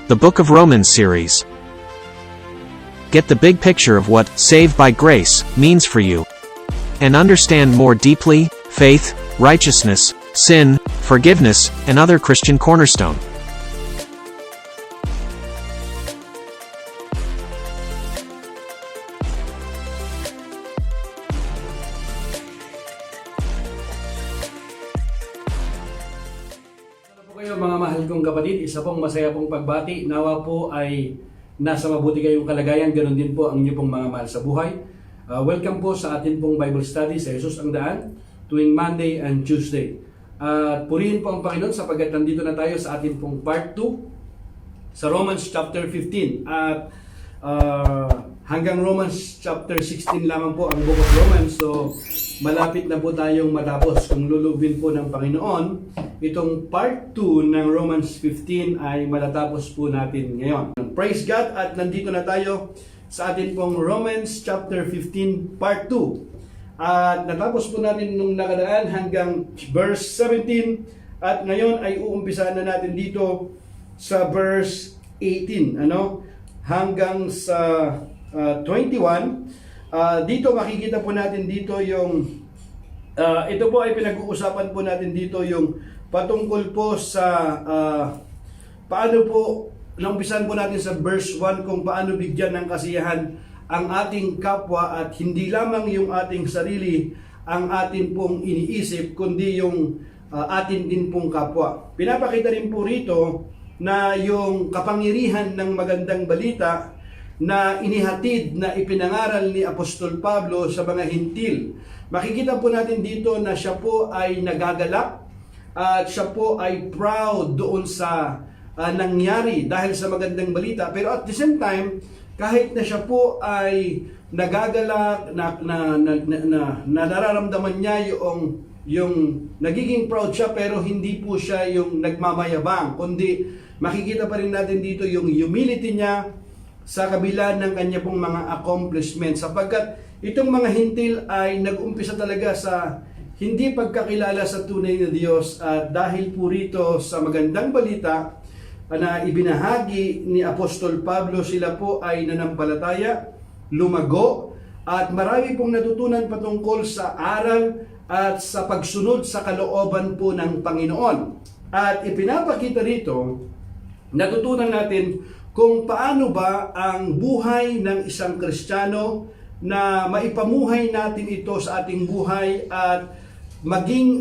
the Book of Romans series. Get the big picture of what saved by grace means for you, and understand more deeply faith, righteousness, sin, forgiveness, and other Christian cornerstone. Kayo mga mahal kong kapatid, isa pong masaya pong pagbati. Nawa po ay nasa mabuti kayong kalagayan, ganoon din po ang inyo pong mga mahal sa buhay. Welcome po sa atin pong Bible study sa Jesus ang Daan, tuwing Monday and Tuesday. At purihin po ang Panginoon sapagkat nandito na tayo sa atin pong part 2 sa Romans chapter 15. At hanggang Romans chapter 16 lamang po ang Book of Romans. So malapit na po tayong matapos. Kung lulubin po ng Panginoon, itong part 2 ng Romans 15 ay matatapos po natin ngayon. Praise God, at nandito na tayo sa atin pong Romans chapter 15 part 2. At natapos po natin nung nakadaan hanggang verse 17, at ngayon ay uumpisahan na natin dito sa verse 18, hanggang sa 21. Dito makikita po natin dito yung ito po ay pinag-uusapan po natin dito yung patungkol po sa paano po, naumpisan po natin sa verse 1 kung paano bigyan ng kasiyahan ang ating kapwa, at hindi lamang yung ating sarili ang atin pong iniisip, kundi yung atin din pong kapwa. Pinapakita rin po rito na yung kapangyarihan ng magandang balita na inihatid, na ipinangaral ni Apostol Pablo sa mga Hintil. Makikita po natin dito na siya po ay nagagalak at siya po ay proud doon sa nangyari dahil sa magandang balita. Pero at the same time, kahit na siya po ay nagagalak, na nararamdaman niya yung nagiging proud siya, pero hindi po siya yung nagmamayabang, kundi makikita pa rin natin dito yung humility niya sa kabila ng kanya pong mga accomplishments, sapagkat itong mga Hintil ay nag-umpisa talaga sa hindi pagkakilala sa tunay na Diyos, at dahil po rito sa magandang balita na ibinahagi ni Apostol Pablo, sila po ay nanampalataya, lumago, at marami pong natutunan patungkol sa aral at sa pagsunod sa kalooban po ng Panginoon. At ipinapakita rito, natutunan natin kung paano ba ang buhay ng isang Kristiyano na maipamuhay natin ito sa ating buhay, at maging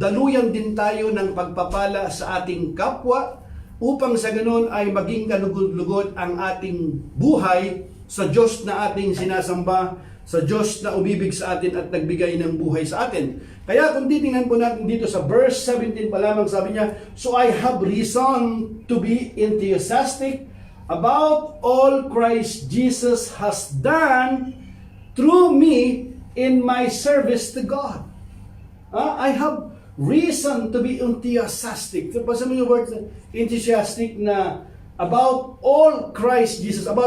daluyan din tayo ng pagpapala sa ating kapwa, upang sa ganoon ay maging kalugod-lugod ang ating buhay sa Diyos na ating sinasamba, sa Diyos na umibig sa atin at nagbigay ng buhay sa atin. Kaya kung titingnan po natin dito sa verse 17 pa lamang, sabi niya, "So I have reason to be enthusiastic about all Christ Jesus has done through me in my service to God." I have reason to be enthusiastic. So, pasabi yung word enthusiastic na about all Christ Jesus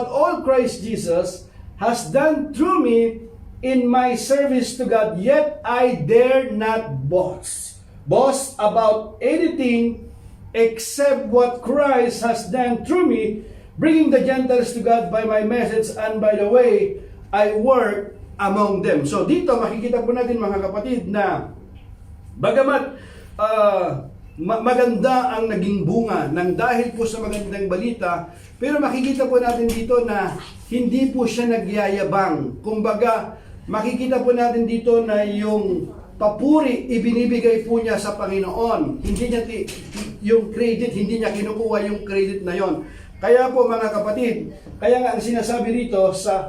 has done through me in my service to God, yet I dare not boast about anything except what Christ has done through me, bringing the Gentiles to God by my message and by the way I work among them. So dito makikita po natin mga kapatid na bagamat maganda ang naging bunga ng dahil po sa magandang balita, pero makikita po natin dito na hindi po siya nagyayabang. Kumbaga, makikita po natin dito na yung papuri ibinibigay po niya sa Panginoon. Hindi niya yung credit, hindi niya kinukuha yung credit na yon. Kaya po mga kapatid, kaya nga ang sinasabi rito,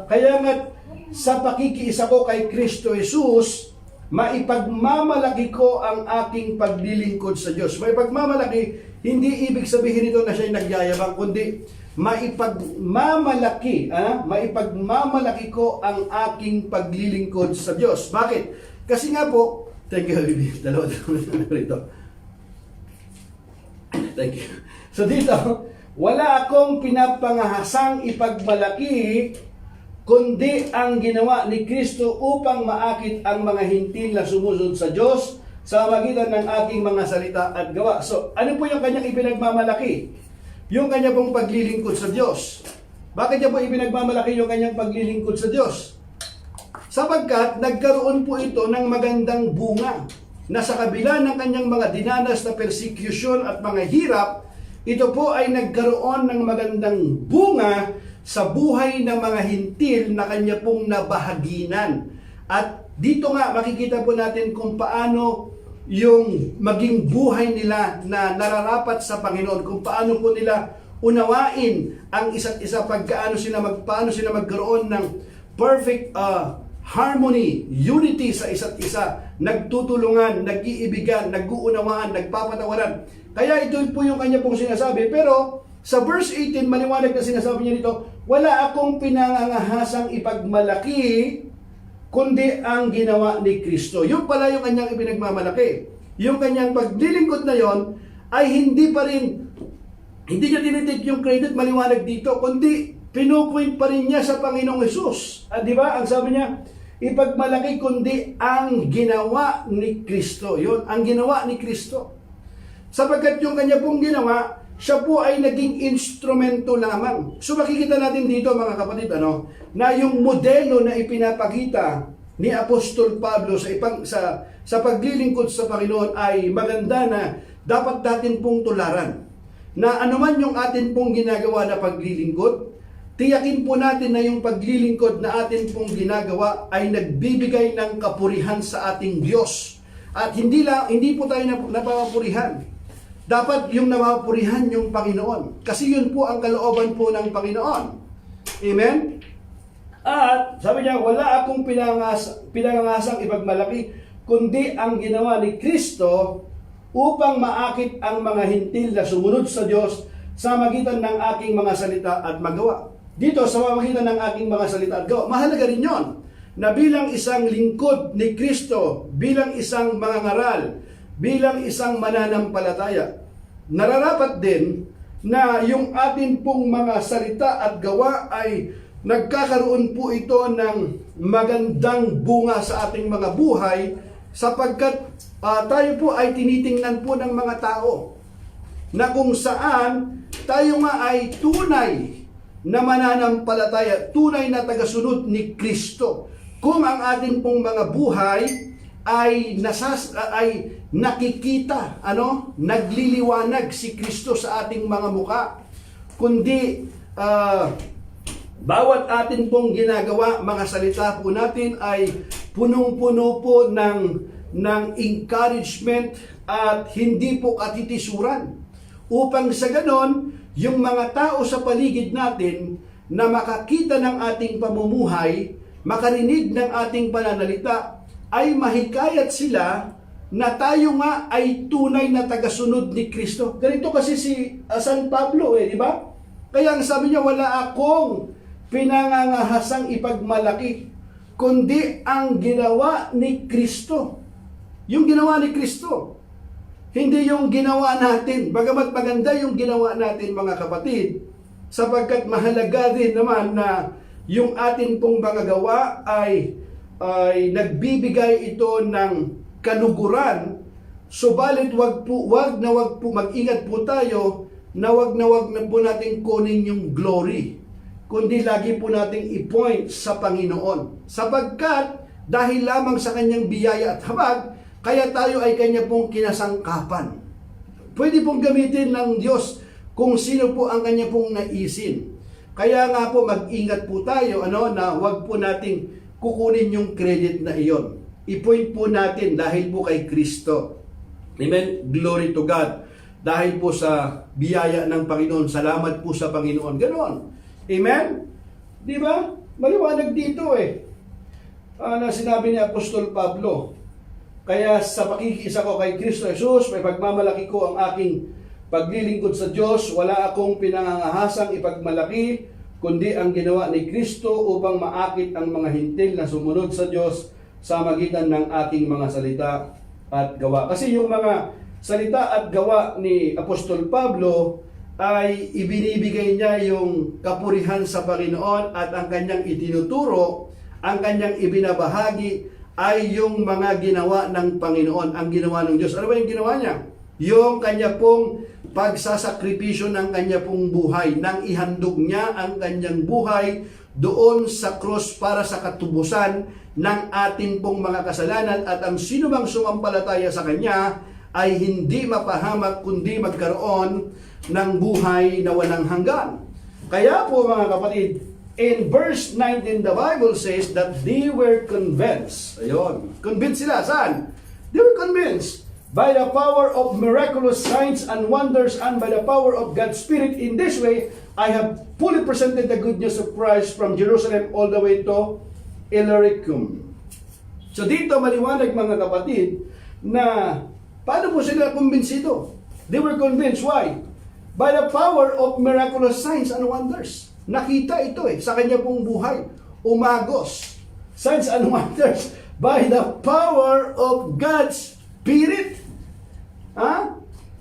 kaya nga sa pakikiisa ko kay Kristo Jesus, maipagmamalaki ko ang aking paglilingkod sa Diyos. Maipagmamalaki, hindi ibig sabihin nito na siya'y nagyayabang, kundi maipagmamalaki ko ang aking paglilingkod sa Diyos. Bakit? Kasi nga po, thank you, dalawa rito. Thank you. So dito, wala akong pinapangahasang ipagmalaki, kundi ang ginawa ni Kristo upang maakit ang mga Hintil na sumusunod sa Diyos sa magitan ng aking mga salita at gawa. So, ano po yung kanyang ipinagmamalaki? yung kanya pong paglilingkod sa Diyos. Bakit niya po ipinagmamalaki yung kanyang paglilingkod sa Diyos? Sapagkat nagkaroon po ito ng magandang bunga na sa kabila ng kanyang mga dinanas na persecution at mga hirap, ito po ay nagkaroon ng magandang bunga sa buhay ng mga hintil na kanya pong nabahaginan. At dito nga makikita po natin kung paano yung maging buhay nila na nararapat sa Panginoon, kung paano po nila unawain ang isa't isa, paano sila magkaroon ng perfect harmony, unity sa isa't isa, nagtutulungan, nag-iibigan, nag-uunawaan, nagpapatawaran. Kaya ito po yung kanya pong sinasabi. Pero sa verse 18, maliwanag na sinasabi niya dito, wala akong pinangangahasang ipagmalaki, kundi ang ginawa ni Kristo. Yung pala yung kanyang ipinagmamalaki. Yung kanyang paglilingkod na yon ay hindi niya tinitik yung credit, maliwanag dito, kundi pinupoint pa rin niya sa Panginoong Hesus. Di ba? Ang sabi niya, ipagmalaki kundi ang ginawa ni Kristo. Yun, ang ginawa ni Kristo. Sapagkat yung kanya pong ginawa, siya po ay naging instrumento lamang. So makikita natin dito mga kapatid, na yung modelo na ipinapakita ni Apostol Pablo sa paglilingkod sa Panginoon ay maganda na dapat natin pong tularan. Na anuman yung atin pong ginagawa na paglilingkod, tiyakin po natin na yung paglilingkod na atin pong ginagawa ay nagbibigay ng kapurihan sa ating Diyos. At hindi po tayo napapurihan. Dapat yung napapurihan yung Panginoon. Kasi yun po ang kalooban po ng Panginoon. Amen? At sabi niya, wala akong pinangangasang ipagmalaki, kundi ang ginawa ni Kristo upang maakit ang mga hintil na sumunod sa Diyos sa magitan ng aking mga salita at magawa. Dito, sa magitan ng aking mga salita at gawa, mahalaga rin yon na bilang isang lingkod ni Kristo, bilang isang mangangaral, bilang isang mananampalataya, nararapat din na yung atin pong mga salita at gawa ay nagkakaroon po ito ng magandang bunga sa ating mga buhay, sapagkat tayo po ay tinitingnan po ng mga tao na kung saan tayo nga ay tunay na mananampalataya, tunay na tagasunod ni Kristo. Kung ang atin pong mga buhay ay nakikita, nagliliwanag si Kristo sa ating mga muka, kundi bawat atin pong ginagawa, mga salita po natin ay punong-puno po ng encouragement at hindi po katitisuran. Upang sa ganon, yung mga tao sa paligid natin na makakita ng ating pamumuhay, makarinig ng ating pananalita, ay mahikayat sila na tayo nga ay tunay na tagasunod ni Kristo. Ganito kasi si San Pablo, di ba? Kaya ang sabi niya, wala akong pinangangahasang ipagmalaki, kundi ang ginawa ni Kristo. Yung ginawa ni Kristo. Hindi yung ginawa natin. Bagamat maganda yung ginawa natin, mga kapatid, sapagkat mahalaga din naman na yung atin pong mga gawa ay nagbibigay ito ng kaluguran. Subalit wag po mag-ingat po tayo na wag na po natin kunin yung glory, kundi lagi po nating i-point sa Panginoon. Sapagkat dahil lamang sa kanyang biyaya at habag, kaya tayo ay kanya pong kinasangkapan. Pwede pong gamitin ng Diyos kung sino po ang kanya pong naisin. Kaya nga po mag-ingat po tayo na wag po nating kukunin yung credit na iyon. I-point po natin dahil po kay Kristo. Amen? Glory to God. Dahil po sa biyaya ng Panginoon. Salamat po sa Panginoon. Ganon. Amen? Di ba? Maliwanag dito na sinabi ni Apostol Pablo. Kaya sa pakikisa ko kay Kristo Jesus, may pagmamalaki ko ang aking paglilingkod sa Diyos. Wala akong pinangangahasang ipagmalaki, kundi ang ginawa ni Kristo upang maakit ang mga hintil na sumunod sa Diyos sa magitan ng aking mga salita at gawa. Kasi yung mga salita at gawa ni Apostol Pablo ay ibinibigay niya yung kapurihan sa Panginoon, at ang kanyang itinuturo, ang kanyang ibinabahagi ay yung mga ginawa ng Panginoon, ang ginawa ng Diyos. Ano ba yung ginawa niya? Yung kanya pong pagsasakripisyo ng kanya pong buhay, nang ihandog niya ang kanyang buhay doon sa cross para sa katubusan ng ating pong mga kasalanan, at ang sino mang sumampalataya sa kanya ay hindi mapahamak kundi magkaroon ng buhay na walang hanggan. Kaya po mga kapatid, in verse 19 the Bible says that they were convinced. Ayun, convinced sila. Saan? They were convinced by the power of miraculous signs and wonders and by the power of God's Spirit. In this way, I have fully presented the good news of Christ from Jerusalem all the way to Illyricum. So dito maliwanag mga kapatid na paano po sila kumbinsido? They were convinced. Why? By the power of miraculous signs and wonders. Nakita ito sa kanya pong buhay. Umagos. Signs and wonders by the power of God's Spirit.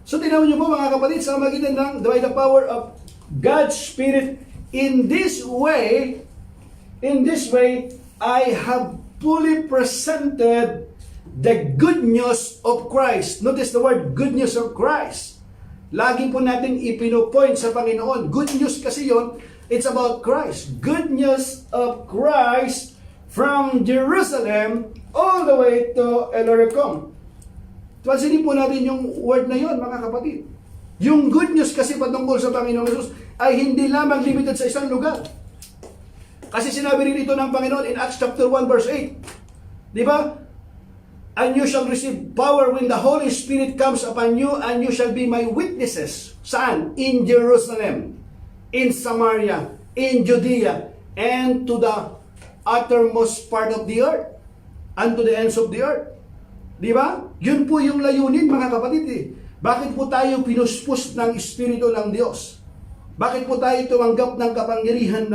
So tinaw niyo po mga kapatid, sa magitan ng by the power of God's Spirit, in this way, I have fully presented the good news of Christ. Notice the word good news of Christ. Lagi po natin ipinopoint sa Panginoon. Good news kasi yon, it's about Christ. Good news of Christ from Jerusalem all the way to Illyricum. Pansinin po natin yung word na yon mga kapatid. Yung good news kasi patungkol sa Panginoong Jesus ay hindi lamang limited sa isang lugar. Kasi sinabi rin ito ng Panginoon in Acts chapter 1 verse 8. Di ba? And you shall receive power when the Holy Spirit comes upon you, and you shall be my witnesses. Saan? In Jerusalem, in Samaria, in Judea, and to the uttermost part of the earth, and to the ends of the earth. Di ba? Yun po yung layunin mga kapatid. Bakit po tayo pinuspos ng Espiritu ng Diyos? Bakit po tayo tumanggap ng kapangyarihan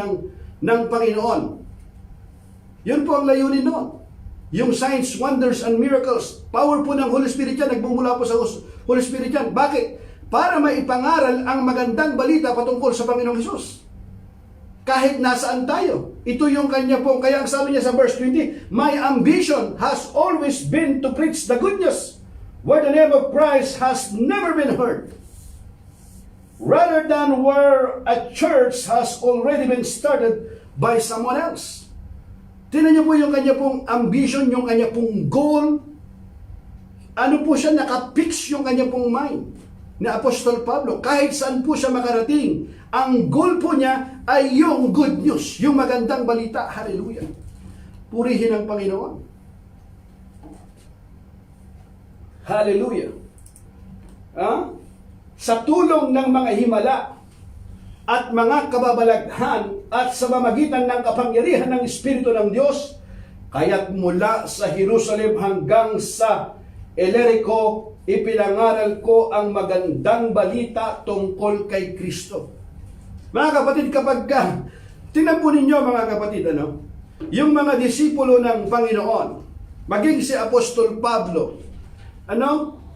ng Panginoon? Yun po ang layunin noon. Yung signs, wonders, and miracles. Power po ng Holy Spirit yan. Nagbumula po sa Holy Spirit yan. Bakit? Para maipangaral ang magandang balita patungkol sa Panginoong Hesus. Kahit nasaan tayo. Ito yung kanya po. Kaya ang sabi niya sa verse 20, my ambition has always been to preach the good news where the name of Christ has never been heard, rather than where a church has already been started by someone else. Tingnan niyo po yung kanya pong ambition, yung kanya pong goal. Ano po siya, nakapix yung kanya pong mind ni Apostol Pablo. Kahit saan po siya makarating, ang goal po niya ay yung good news, yung magandang balita. Hallelujah. Purihin ang Panginoon. Hallelujah. Sa tulong ng mga himala at mga kababalaghan at sa mamagitan ng kapangyarihan ng Espiritu ng Diyos, kaya't mula sa Jerusalem hanggang sa Illyricum, ipinangaral ko ang magandang balita tungkol kay Kristo. Mga kapatid, tingnan po ninyo mga kapatid, yung mga disipulo ng Panginoon, maging si Apostol Pablo,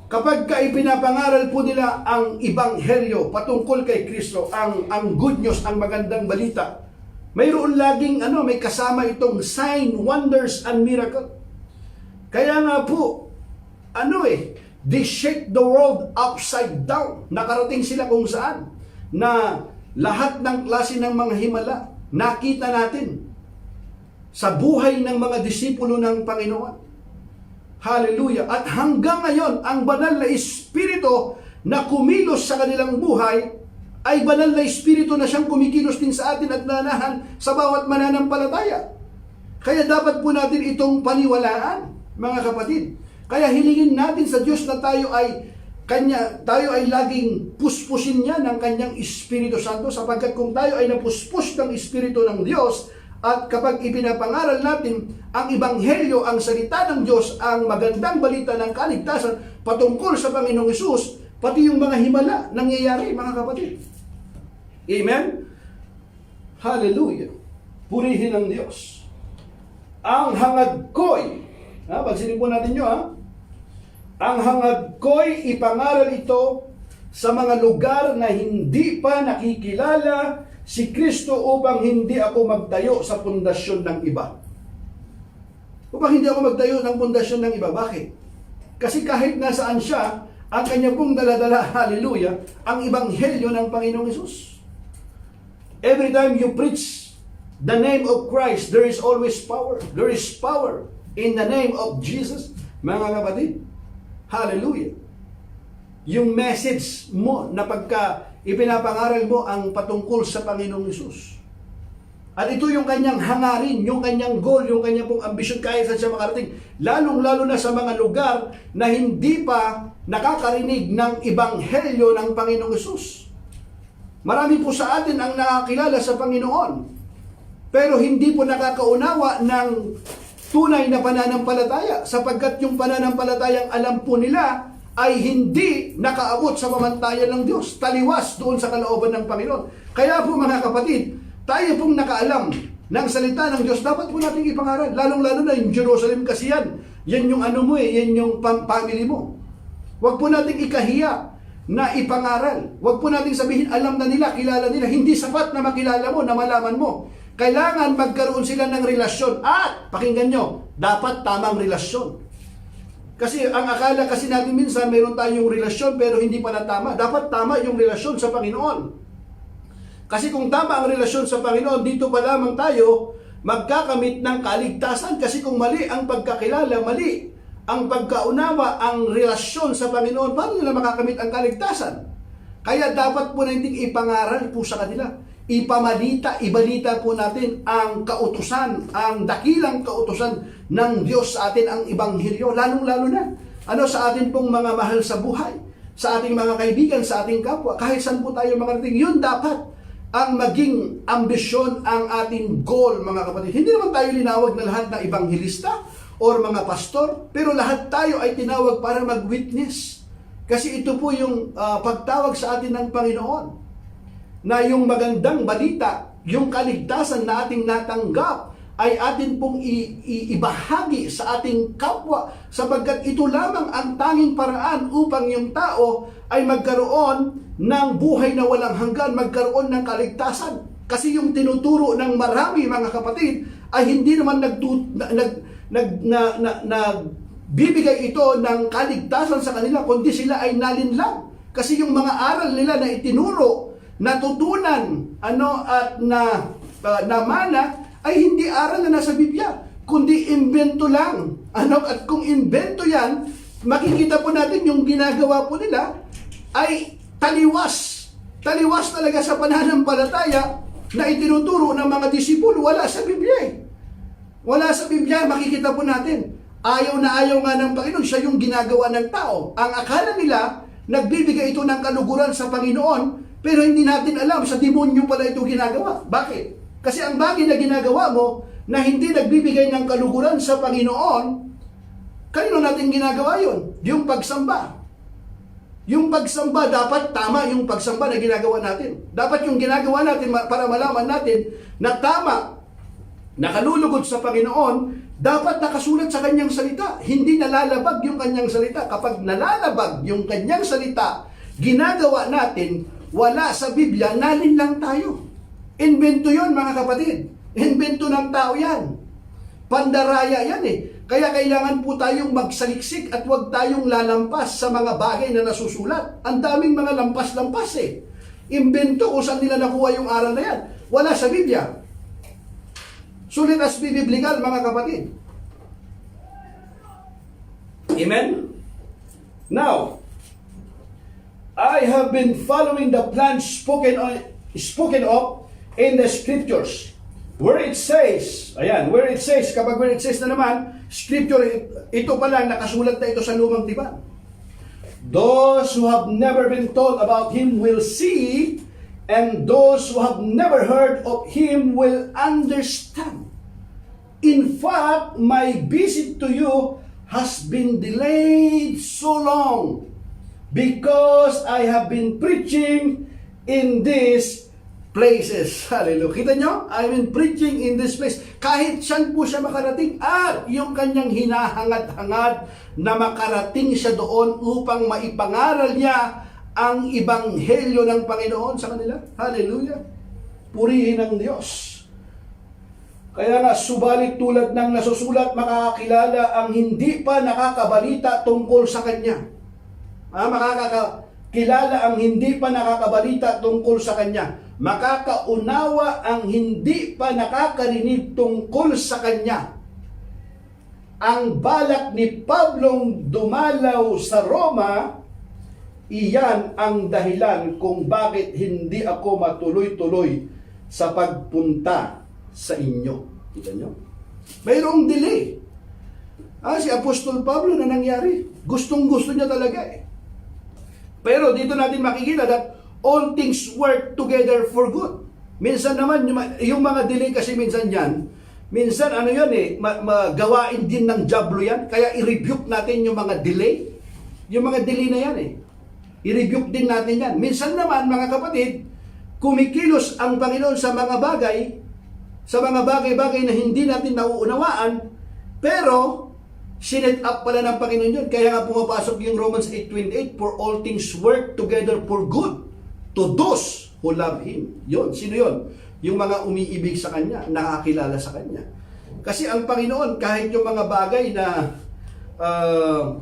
kapag ipinapangaral po nila ang Ebanghelyo patungkol kay Kristo, ang good news, ang magandang balita, mayroon laging may kasama itong sign, wonders, and miracle. Kaya nga po, they shake the world upside down. Nakarating sila kung saan, na lahat ng klase ng mga himala, nakita natin sa buhay ng mga disipulo ng Panginoon. Hallelujah. At hanggang ngayon, ang banal na Espiritu na kumilos sa kanilang buhay, ay banal na Espiritu na siyang kumikilos din sa atin at nanahan sa bawat mananampalataya. Kaya dapat po natin itong paniwalaan, mga kapatid. Kaya hilingin natin sa Diyos na tayo ay laging puspusin niya ng kanyang Espiritu Santo, sapagkat kung tayo ay napuspos ng Espiritu ng Diyos, at kapag ipinapangaral natin ang Ebanghelyo, ang salita ng Diyos, ang magandang balita ng kaligtasan patungkol sa Panginoong Hesus, pati yung mga himala nangyayari, mga kapatid. Amen? Hallelujah. Purihin ang Diyos. Ang hangad ko'y, pansinin po natin nyo, ang hangad ko'y ipangaral ito sa mga lugar na hindi pa nakikilala si Kristo, upang hindi ako magtayo sa pundasyon ng iba. Upang hindi ako magtayo ng pundasyon ng iba. Bakit? Kasi kahit nasaan siya, ang kanya pong daladala, hallelujah, ang ebanghelyo ng Panginoong Hesus. Every time you preach the name of Christ, there is always power. There is power in the name of Jesus, mga kapatid. Hallelujah. Yung message mo na pagka ipinapangaral mo ang patungkol sa Panginoong Hesus. At ito yung kanyang hangarin, yung kanyang goal, yung kanyang pong ambisyon kahit saan siya makarating. Lalong-lalo na sa mga lugar na hindi pa nakakarinig ng ebanghelyo ng Panginoong Hesus. Marami po sa atin ang nakakilala sa Panginoon, pero hindi po nakakaunawa ng tunay na pananampalataya, sapagkat yung pananampalatayang alam po nila ay hindi nakaabot sa pamantayan ng Diyos, taliwas doon sa kalooban ng Panginoon. Kaya po mga kapatid, tayo pong nakaalam ng salita ng Diyos, dapat po natin ipangaral. Lalong-lalo na yung Jerusalem kasi yan. Yan yung ano mo yan yung family mo. Huwag po natin ikahiya na ipangaral. Huwag po natin sabihin, alam na nila, kilala nila. Hindi sapat na makilala mo, na malaman mo. Kailangan magkaroon sila ng relasyon. At, pakinggan nyo, dapat tamang relasyon. Kasi ang akala kasi natin minsan, meron tayong relasyon pero hindi pala tama. Dapat tama yung relasyon sa Panginoon. Kasi kung tama ang relasyon sa Panginoon, dito pa lamang tayo magkakamit ng kaligtasan. Kasi kung mali ang pagkakilala, mali ang pagkaunawa, ang relasyon sa Panginoon, paano nila makakamit ang kaligtasan? Kaya dapat po natin ipangaral po sa kanila. Ibalita po natin ang kautusan, ang dakilang kautusan ng Diyos sa atin, ang ebanghelyo, lalong-lalo na sa atin pong mga mahal sa buhay, sa ating mga kaibigan, sa ating kapwa, kahit saan po tayo makarating, yun dapat ang maging ambisyon, ang ating goal, mga kapatid. Hindi naman tayo linawag na lahat na ebanghelista or mga pastor, pero lahat tayo ay tinawag para mag-witness. Kasi ito po yung pagtawag sa atin ng Panginoon, na yung magandang balita, yung kaligtasan na ating natanggap, ay atin pong ibahagi sa ating kapwa, sapagkat ito lamang ang tanging paraan upang yung tao ay magkaroon ng buhay na walang hanggan, magkaroon ng kaligtasan. Kasi yung tinuturo ng marami, mga kapatid, ay hindi naman nagbibigay ito ng kaligtasan sa kanila, kundi sila ay nalinlang. Kasi yung mga aral nila na itinuro, natutunan, at namana, ay hindi aral na nasa Biblia, kundi imbento lang. At kung imbento yan, makikita po natin yung ginagawa po nila ay taliwas talaga sa pananampalataya na itinuturo ng mga disipulo. Wala sa Biblia. Wala sa Biblia, makikita po natin. Ayaw na ayaw nga ng Panginoon, siya yung ginagawa ng tao. Ang akala nila, nagbibigay ito ng kaluguran sa Panginoon, pero hindi natin alam, sa demonyo pala ito ginagawa. Bakit? Kasi ang bagay na ginagawa mo, na hindi nagbibigay ng kaluguran sa Panginoon, kanino natin ginagawa yun? Yung pagsamba. Yung pagsamba, dapat tama yung pagsamba na ginagawa natin. Dapat yung ginagawa natin para malaman natin na tama, nakalulugod sa Panginoon, dapat nakasulat sa kanyang salita. Hindi nalalabag yung kanyang salita. Kapag nalalabag yung kanyang salita, ginagawa natin, wala sa Biblia, nalin lang tayo. Invento yon, mga kapatid. Invento ng tao yan. Pandaraya yan Kaya kailangan po tayong magsaliksik at huwag tayong lalampas sa mga bagay na nasusulat. Ang daming mga lampas-lampas Invento kung saan nila nakuha yung aral na yan. Wala sa Biblia. Sulit as biblical, mga kapatid. Amen? Now, I have been following the plan spoken of in the scriptures. Where it says, kapag where it says na naman, scripture, ito pa lang, nakasulat na ito sa lumang tipan. Those who have never been told about Him will see, and those who have never heard of Him will understand. In fact, my visit to you has been delayed so long because I have been preaching in this places. Hallelujah. Kita nyo? I've been preaching in this place. Kahit saan po siya makarating, at yung kanyang hinahangad-hangad na makarating siya doon upang maipangaral niya ang ebanghelyo ng Panginoon sa kanila. Hallelujah. Purihin ang Diyos. Kaya nga, subalit tulad ng nasusulat, makakakilala ang hindi pa nakakabalita tungkol sa Kanya. Makakakilala ang hindi pa nakakabalita tungkol sa Kanya. Makakaunawa ang hindi pa nakakarinig tungkol sa Kanya. Ang balak ni Pablong dumalaw sa Roma, iyan ang dahilan kung bakit hindi ako matuloy-tuloy sa pagpunta sa inyo. Kita nyo? Mayroong delay. Si Apostol Pablo na nangyari. Gustong-gusto niya talaga eh. Pero dito natin makikita that all things work together for good. Minsan naman, yung mga delay kasi minsan yan, minsan ano yan eh, gawain din ng diablo yan. Kaya i-rebuke natin yung mga delay. Yung mga delay na yan eh. I-rebuke din natin yan. Minsan naman mga kapatid, kumikilos ang Panginoon sa mga bagay-bagay na hindi natin nauunawaan, pero sinet up pala ng Panginoon yun. Kaya nga pumapasok yung Romans 8:28, for all things work together for good to those who love Him. Yun, sino yun? Yung mga umiibig sa Kanya, nakakilala sa Kanya. Kasi ang Panginoon, kahit yung mga bagay na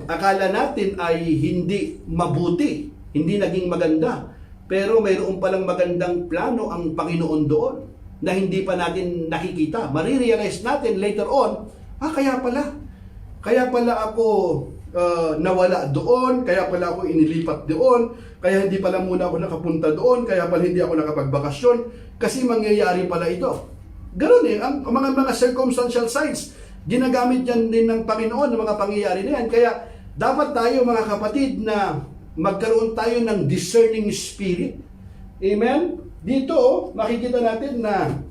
akala natin ay hindi mabuti, hindi naging maganda, pero mayroon palang magandang plano ang Panginoon doon na hindi pa natin nakikita. Marirealize natin later on, kaya pala ako nawala doon, kaya pala ako inilipat doon, kaya hindi pala muna ako nakapunta doon, kaya pala hindi ako nakapagbakasyon, kasi mangyayari pala ito. Ganun eh, ang mga circumstantial signs, ginagamit yan din ng Panginoon ng mga pangyayari na yan. Kaya dapat tayo mga kapatid na magkaroon tayo ng discerning spirit. Amen? Dito, makikita natin na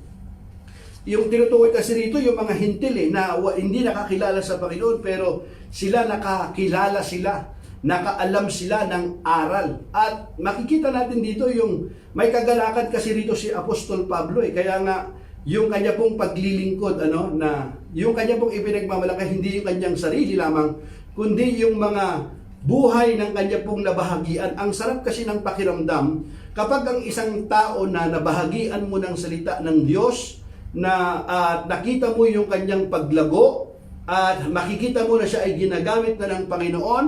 yung tinutukoy kasi rito, yung mga hintil na hindi nakakilala sa Panginoon, pero sila nakakilala sila, nakaalam sila ng aral. At makikita natin dito yung may kagalakan kasi rito si Apostol Pablo kaya nga yung kanya pong paglilingkod, na yung kanya pong ipinagmamalaki, hindi yung kanyang sarili lamang, kundi yung mga buhay ng kanya pong nabahagian. Ang sarap kasi ng pakiramdam kapag ang isang tao na nabahagian mo ng salita ng Diyos, na nakita mo yung kanyang paglago at makikita mo na siya ay ginagamit na ng Panginoon,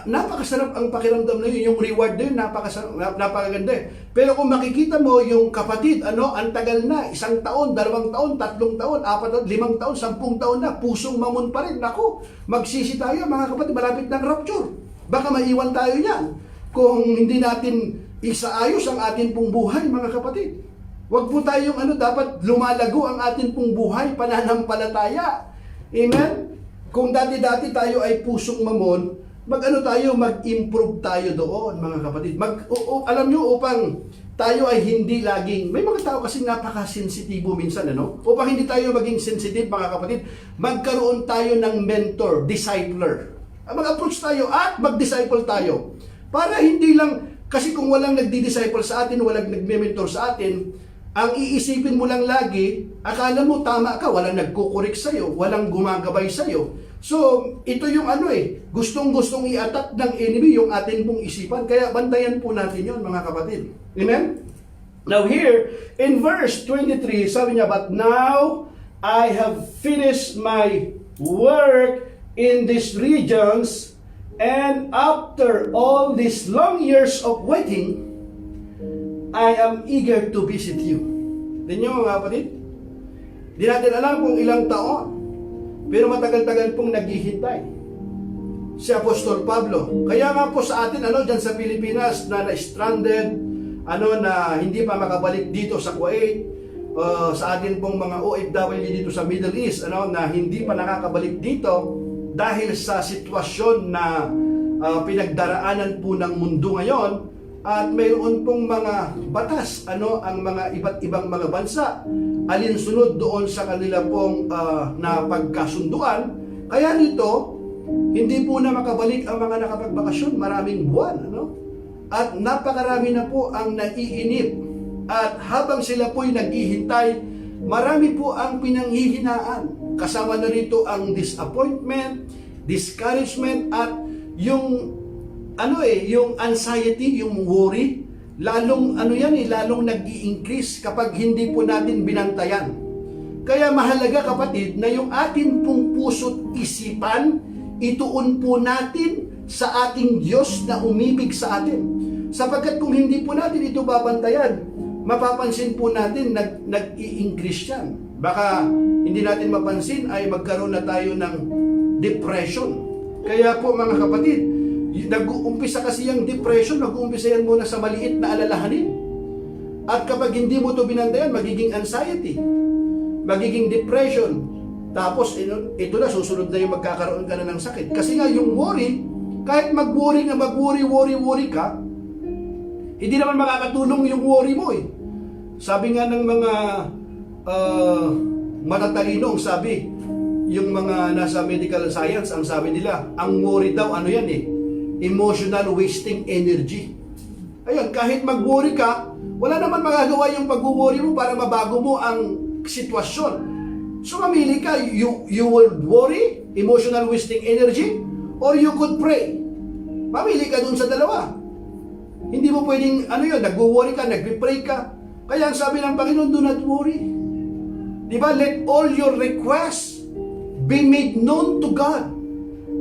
napakasarap ang pakiramdam na yun. Yung reward din, napakaganda Pero kung makikita mo yung kapatid, ang tagal na, 1 taon, 2 taon, 3 taon, 4 taon, 5 taon, 10 taon na, pusong mamon pa rin. Naku, magsisi tayo mga kapatid, malapit ng rapture. Baka maiwan tayo yan kung hindi natin isaayos ang atin pong buhay mga kapatid. Huwag po tayong dapat lumalago ang atin pong buhay, pananampalataya. Amen? Kung dati-dati tayo ay pusong mamon, mag-improve tayo doon, mga kapatid. Alam nyo, upang tayo ay hindi laging, may mga tao kasi napaka-sensitibo minsan, upang hindi tayo maging sensitive, mga kapatid, magkaroon tayo ng mentor, discipler. Mag-approach tayo at mag-disciple tayo. Para hindi lang, kasi kung walang nagdi-disciple sa atin, walang nagme-mentor sa atin, ang iisipin mo lang lagi, akala mo tama ka, walang nagkukurik sa'yo, walang gumagabay sa'yo. So, ito yung gustong-gustong i-attack ng enemy yung atin pong isipan. Kaya bantayan po natin yon mga kapatid. Amen? Now here, in verse 23, sabi niya, but now I have finished my work in these regions, and after all these long years of waiting, I am eager to visit you. Tingnan mga kapatid, di natin alam kung ilang taon, pero matagal-tagal pong naghihintay si Apostol Pablo. Kaya nga po sa atin, dyan sa Pilipinas, na na-stranded, na hindi pa makabalik dito sa Kuwait, sa atin pong mga OFW dito sa Middle East, na hindi pa nakakabalik dito dahil sa sitwasyon na pinagdaraanan po ng mundo ngayon. At mayroon pong mga batas, ang mga iba't ibang mga bansa, alinsunod doon sa kanila pong napagkasunduan. Kaya nito, hindi po na makabalik ang mga nakapagbakasyon, maraming buwan, At napakarami na po ang naiinip. At habang sila po'y naghihintay, marami po ang pinanghihinaan. Kasama na rito ang disappointment, discouragement, at yung yung anxiety, yung worry, lalong lalong nag-i-increase kapag hindi po natin binantayan. Kaya mahalaga kapatid na yung atin pong puso't isipan, ituon po natin sa ating Diyos na umibig sa atin. Sapagkat kung hindi po natin ito babantayan, mapapansin po natin nag-i-increase yan. Baka hindi natin mapansin ay magkaroon na tayo ng depression. Kaya po mga kapatid, nag-uumpisa kasi yung depression, nag-uumpisa yan muna sa maliit na alalahanin. At kapag hindi mo ito binantayan, magiging anxiety, magiging depression. Tapos ito na, susunod na yung magkakaroon ka na ng sakit. Kasi nga yung worry, kahit mag-worry ka, hindi naman makakatulong yung worry mo eh. Sabi nga ng mga matatalino, sabi, yung mga nasa medical science, ang sabi nila, ang worry daw, ano yan eh, emotional wasting energy. Ayun, kahit mag-worry ka, wala naman magagawa yung pag-worry mo para mabago mo ang sitwasyon. So mamili ka, you will worry, emotional wasting energy, or you could pray. Mamili ka dun sa dalawa. Hindi mo pwedeng, nag-worry ka, nag-pray ka. Kaya ang sabi ng Panginoon, do not worry. Diba? Let all your requests be made known to God.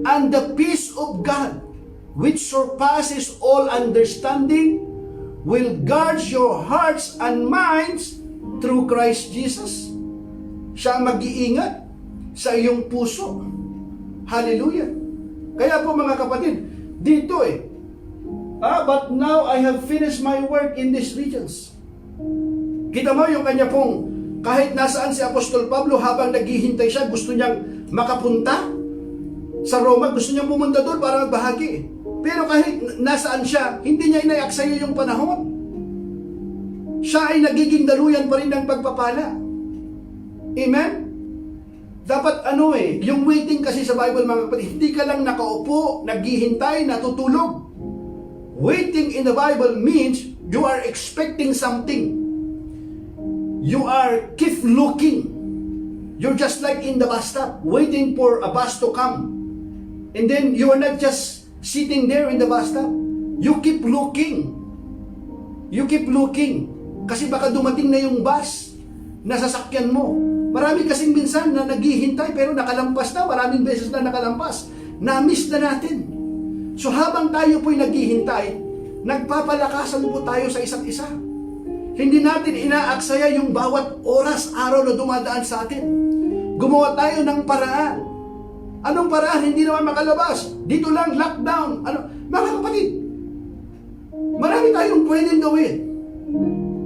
And the peace of God, which surpasses all understanding, will guard your hearts and minds through Christ Jesus. Siya ang mag-iingat sa iyong puso. Hallelujah. Kaya po mga kapatid, dito but now I have finished my work in these regions. Kita mo yung kanya pong, kahit nasaan si Apostol Pablo, habang naghihintay siya, gusto niyang makapunta sa Roma, gusto niyang pumunta doon para magbahagi. Pero kahit nasaan siya, hindi niya inaaksaya yung panahon. Siya ay nagiging daluyan pa rin ng pagpapala. Amen? Dapat yung waiting kasi sa Bible mga kapatid, hindi ka lang nakaupo, naghihintay, natutulog. Waiting in the Bible means you are expecting something. You are keep looking. You're just like in the bus stop, waiting for a bus to come. And then you are not just sitting there in the bus stop. You keep looking. You keep looking. Kasi baka dumating na yung bus na sasakyan mo. Marami kasing minsan na naghihintay pero nakalampas na. Maraming beses na nakalampas. Na-miss na natin. So habang tayo po'y naghihintay, nagpapalakasan po tayo sa isa't isa. Hindi natin inaaksaya yung bawat oras, araw na dumadaan sa atin. Gumawa tayo ng paraan. Anong paraan? Hindi naman makalabas. Dito lang, lockdown. Mga kapatid, marami tayong pwedeng gawin.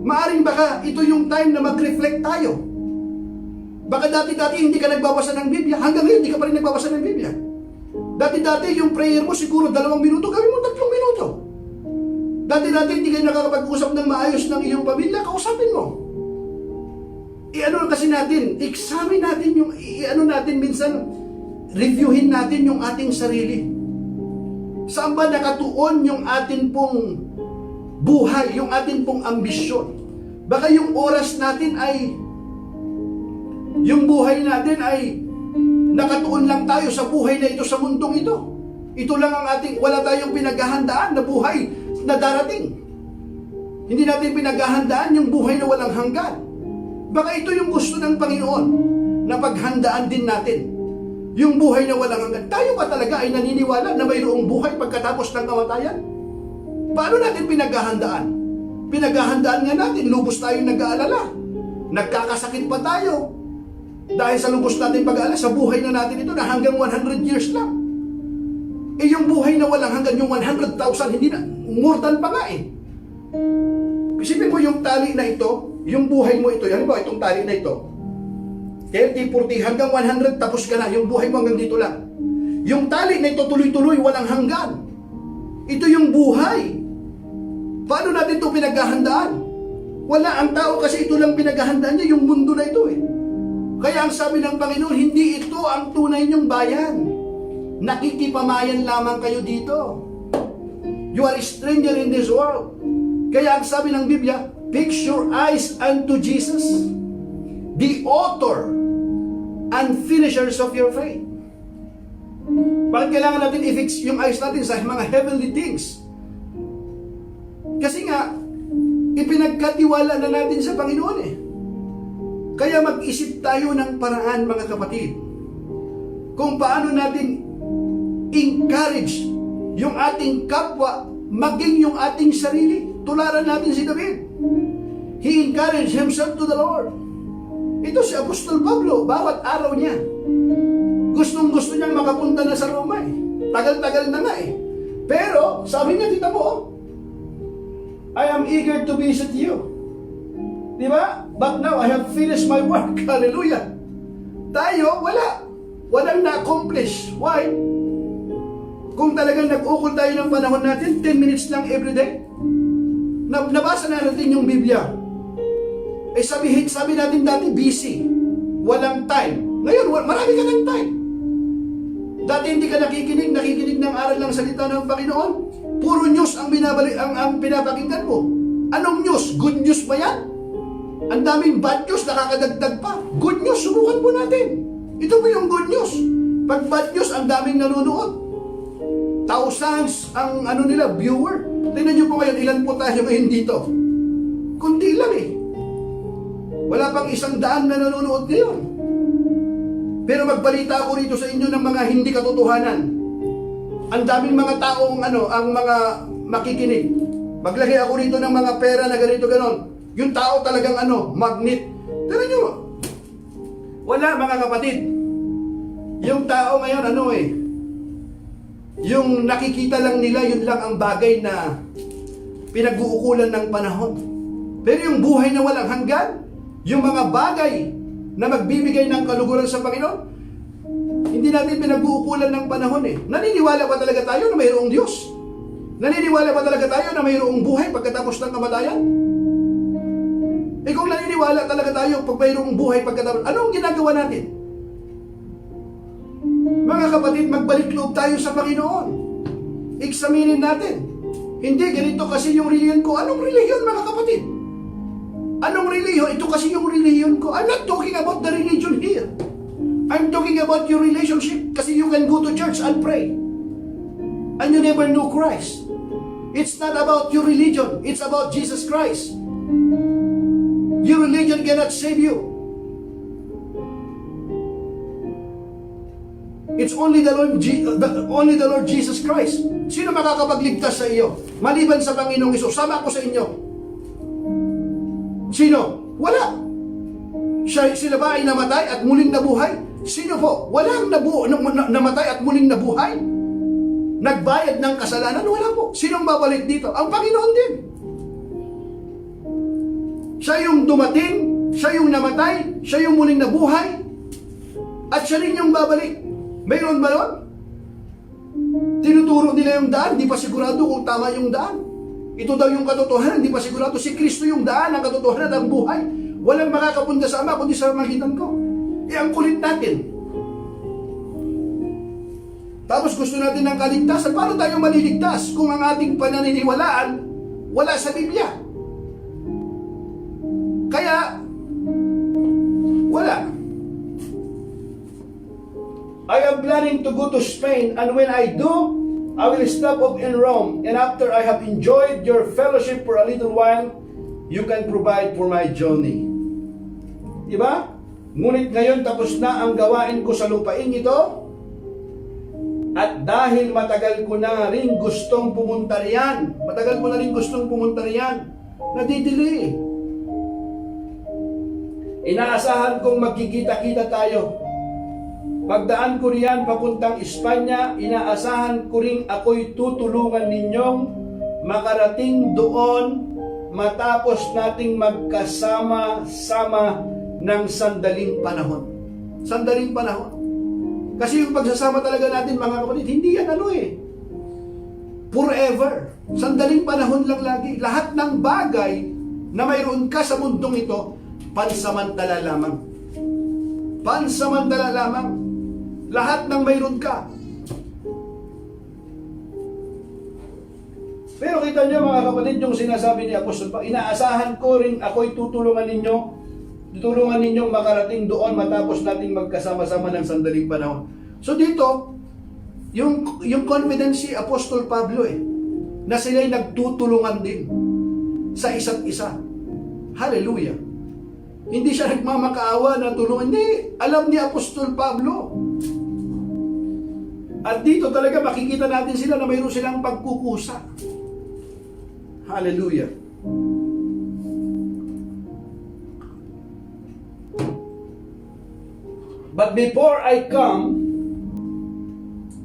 Maaring baka ito yung time na mag-reflect tayo. Baka dati-dati hindi ka nagbabasa ng Biblia. Hanggang ngayon, hindi ka pa rin nagbabasa ng Biblia. Dati-dati yung prayer mo siguro 2 minuto, gawin mo 3 minuto. Dati-dati hindi kayo nakakapag-usap ng maayos ng iyong pamilya, kausapin mo. Kasi natin, examine natin yung, natin minsan, reviewin natin yung ating sarili. Saan ba nakatuon yung atin pong buhay, yung atin pong ambisyon? Baka yung oras natin ay, yung buhay natin ay, nakatuon lang tayo sa buhay na ito sa mundong ito. Ito lang ang ating, wala tayong pinaghahandaan na buhay na darating. Hindi natin pinaghahandaan yung buhay na walang hanggan. Baka ito yung gusto ng Panginoon na paghandaan din natin. Yung buhay na walang hanggan. Tayo ba talaga ay naniniwala na mayroong buhay pagkatapos ng kamatayan? Paano natin pinaghahandaan? Pinaghahandaan nga natin, lubos tayong nag-aalala. Nagkakasakit pa tayo. Dahil sa lubos natin pag-aalala, sa buhay na natin ito na hanggang 100 years lang. Yung buhay na walang hanggan, yung 100,000, hindi na, more than pa nga Isipin mo yung tali na ito, yung buhay mo ito, yan ba, itong tali na ito, 30, 40, hanggang 100, tapos ka na, yung buhay mo hanggang dito lang. Yung tali na ito, tuloy-tuloy, walang hanggan. Ito yung buhay. Paano natin ito pinaghahandaan? Wala, ang tao kasi ito lang pinaghahandaan niya, yung mundo na ito Kaya ang sabi ng Panginoon, hindi ito ang tunay niyong bayan. Nakikipamayan lamang kayo dito. You are a stranger in this world. Kaya ang sabi ng Biblia, fix your eyes unto Jesus, the author and finishers of your faith. Bakit kailangan natin i-fix yung eyes natin sa mga heavenly things? Kasi nga, ipinagkatiwala na natin sa Panginoon Kaya mag-isip tayo ng paraan mga kapatid, kung paano natin encourage yung ating kapwa, maging yung ating sarili. Tularan natin si David. He encouraged himself to the Lord. Ito si Apostol Pablo, bawat araw niya, gustong-gusto niyang makapunta na sa Roma eh. Tagal-tagal na nga eh. Pero, sabi niya, kita mo, I am eager to visit you. Di ba? But now, I have finished my work. Hallelujah. Tayo, wala. Walang na-accomplish. Why? Kung talagang nag-ukol tayo ng panahon natin, 10 minutes lang everyday. Nabasa na natin yung Biblia. Eh sabi natin dati, busy. Walang time. Ngayon, marami ka ng time. Dati hindi ka nakikinig ng aral ng salita ng Panginoon. Puro news ang pinapakinggan mo. Anong news? Good news ba yan? Ang daming bad news, nakakadagdag pa. Good news, subukan po natin. Ito po yung good news. Pag bad news, ang daming nanonood. Thousands ang viewer. Tingnan nyo po ngayon, ilan po tayo ngayon dito? Kundi lang eh. Wala pang 100 na nanonood ngayon. Pero magbalita ako rito sa inyo ng mga hindi katotohanan. Ang daming mga taong ang mga makikinig. Maglagay ako rito ng mga pera na ganito ganon. Yung tao talagang magnet. Tingnan nyo. Wala mga kapatid. Yung tao ngayon yung nakikita lang nila, yun lang ang bagay na pinag-uukulan ng panahon. Pero yung buhay na walang hanggan, yung mga bagay na magbibigay ng kaluguran sa Panginoon, hindi natin pinag-uukulan ng panahon eh. Naniniwala ba talaga tayo na mayroong Diyos? Naniniwala ba talaga tayo na mayroong buhay pagkatapos ng kamatayan? Eh kung naniniwala talaga tayo pag mayroong buhay pagkatapos, anong ginagawa natin? Mga kapatid, magbalik loob tayo sa Panginoon. Examinin natin. Hindi, ganito kasi yung reliyon ko. Anong reliyon, mga kapatid? Anong reliyon? Ito kasi yung reliyon ko. I'm not talking about the religion here. I'm talking about your relationship. Kasi you can go to church and pray. And you never know Christ. It's not about your religion. It's about Jesus Christ. Your religion cannot save you. It's only the Lord Jesus Christ. Sino makakapagligtas sa iyo? Maliban sa Panginoong Hesus. Sama ko sa inyo. Sino? Wala. Sila ba ay namatay at muling nabuhay? Sino po? Walang namatay at muling nabuhay. Nagbayad ng kasalanan? Wala po. Sinong babalik dito? Ang Panginoon din. Siya yung dumating, siya yung namatay, siya yung muling nabuhay, at siya rin yung babalik. Mayroon ba nun? Tinuturo nila yung daan, di pa sigurado kung tama yung daan. Ito daw yung katotohanan, di pa sigurado. Si Kristo yung daan, ang katotohanan, ang buhay. Walang makakapunta sa Ama, kundi sa magitan ko. Eh, ang kulit natin. Tapos gusto natin ng kaligtasan. Paano tayo maliligtas kung ang ating pananiniwalaan wala sa Biblia? Kaya, wala. I am planning to go to Spain, and when I do, I will stop off in Rome, and after I have enjoyed your fellowship for a little while, you can provide for my journey. Diba? Ngunit ngayon tapos na ang gawain ko sa lupain ito, at dahil matagal ko na rin gustong pumunta riyan, nadidili. Inaasahan kong magkikita-kita tayo. Pagdaan ko riyan papuntang Espanya, inaasahan ko rin ako'y tutulungan ninyong makarating doon matapos nating magkasama-sama ng sandaling panahon. Sandaling panahon. Kasi yung pagsasama talaga natin, mga kapatid, hindi yan forever. Sandaling panahon lang lagi. Lahat ng bagay na mayroon ka sa mundong ito, pansamantala lamang. Pansamantala lamang. Lahat ng mayroon ka. Pero kita nyo mga kapatid, yung sinasabi ni Apostol Pablo, inaasahan ko rin ako'y tutulungan ninyong makarating doon matapos nating magkasama-sama ng sandaling panahon. So dito, yung confidence si Apostol Pablo na sila'y nagtutulungan din sa isa't isa. Hallelujah. Hindi siya nagmamakaawa na tulungan. Hindi. Alam ni Apostol Pablo At dito talaga makikita natin sila na mayroon silang pagkukusa. Hallelujah. But before I come,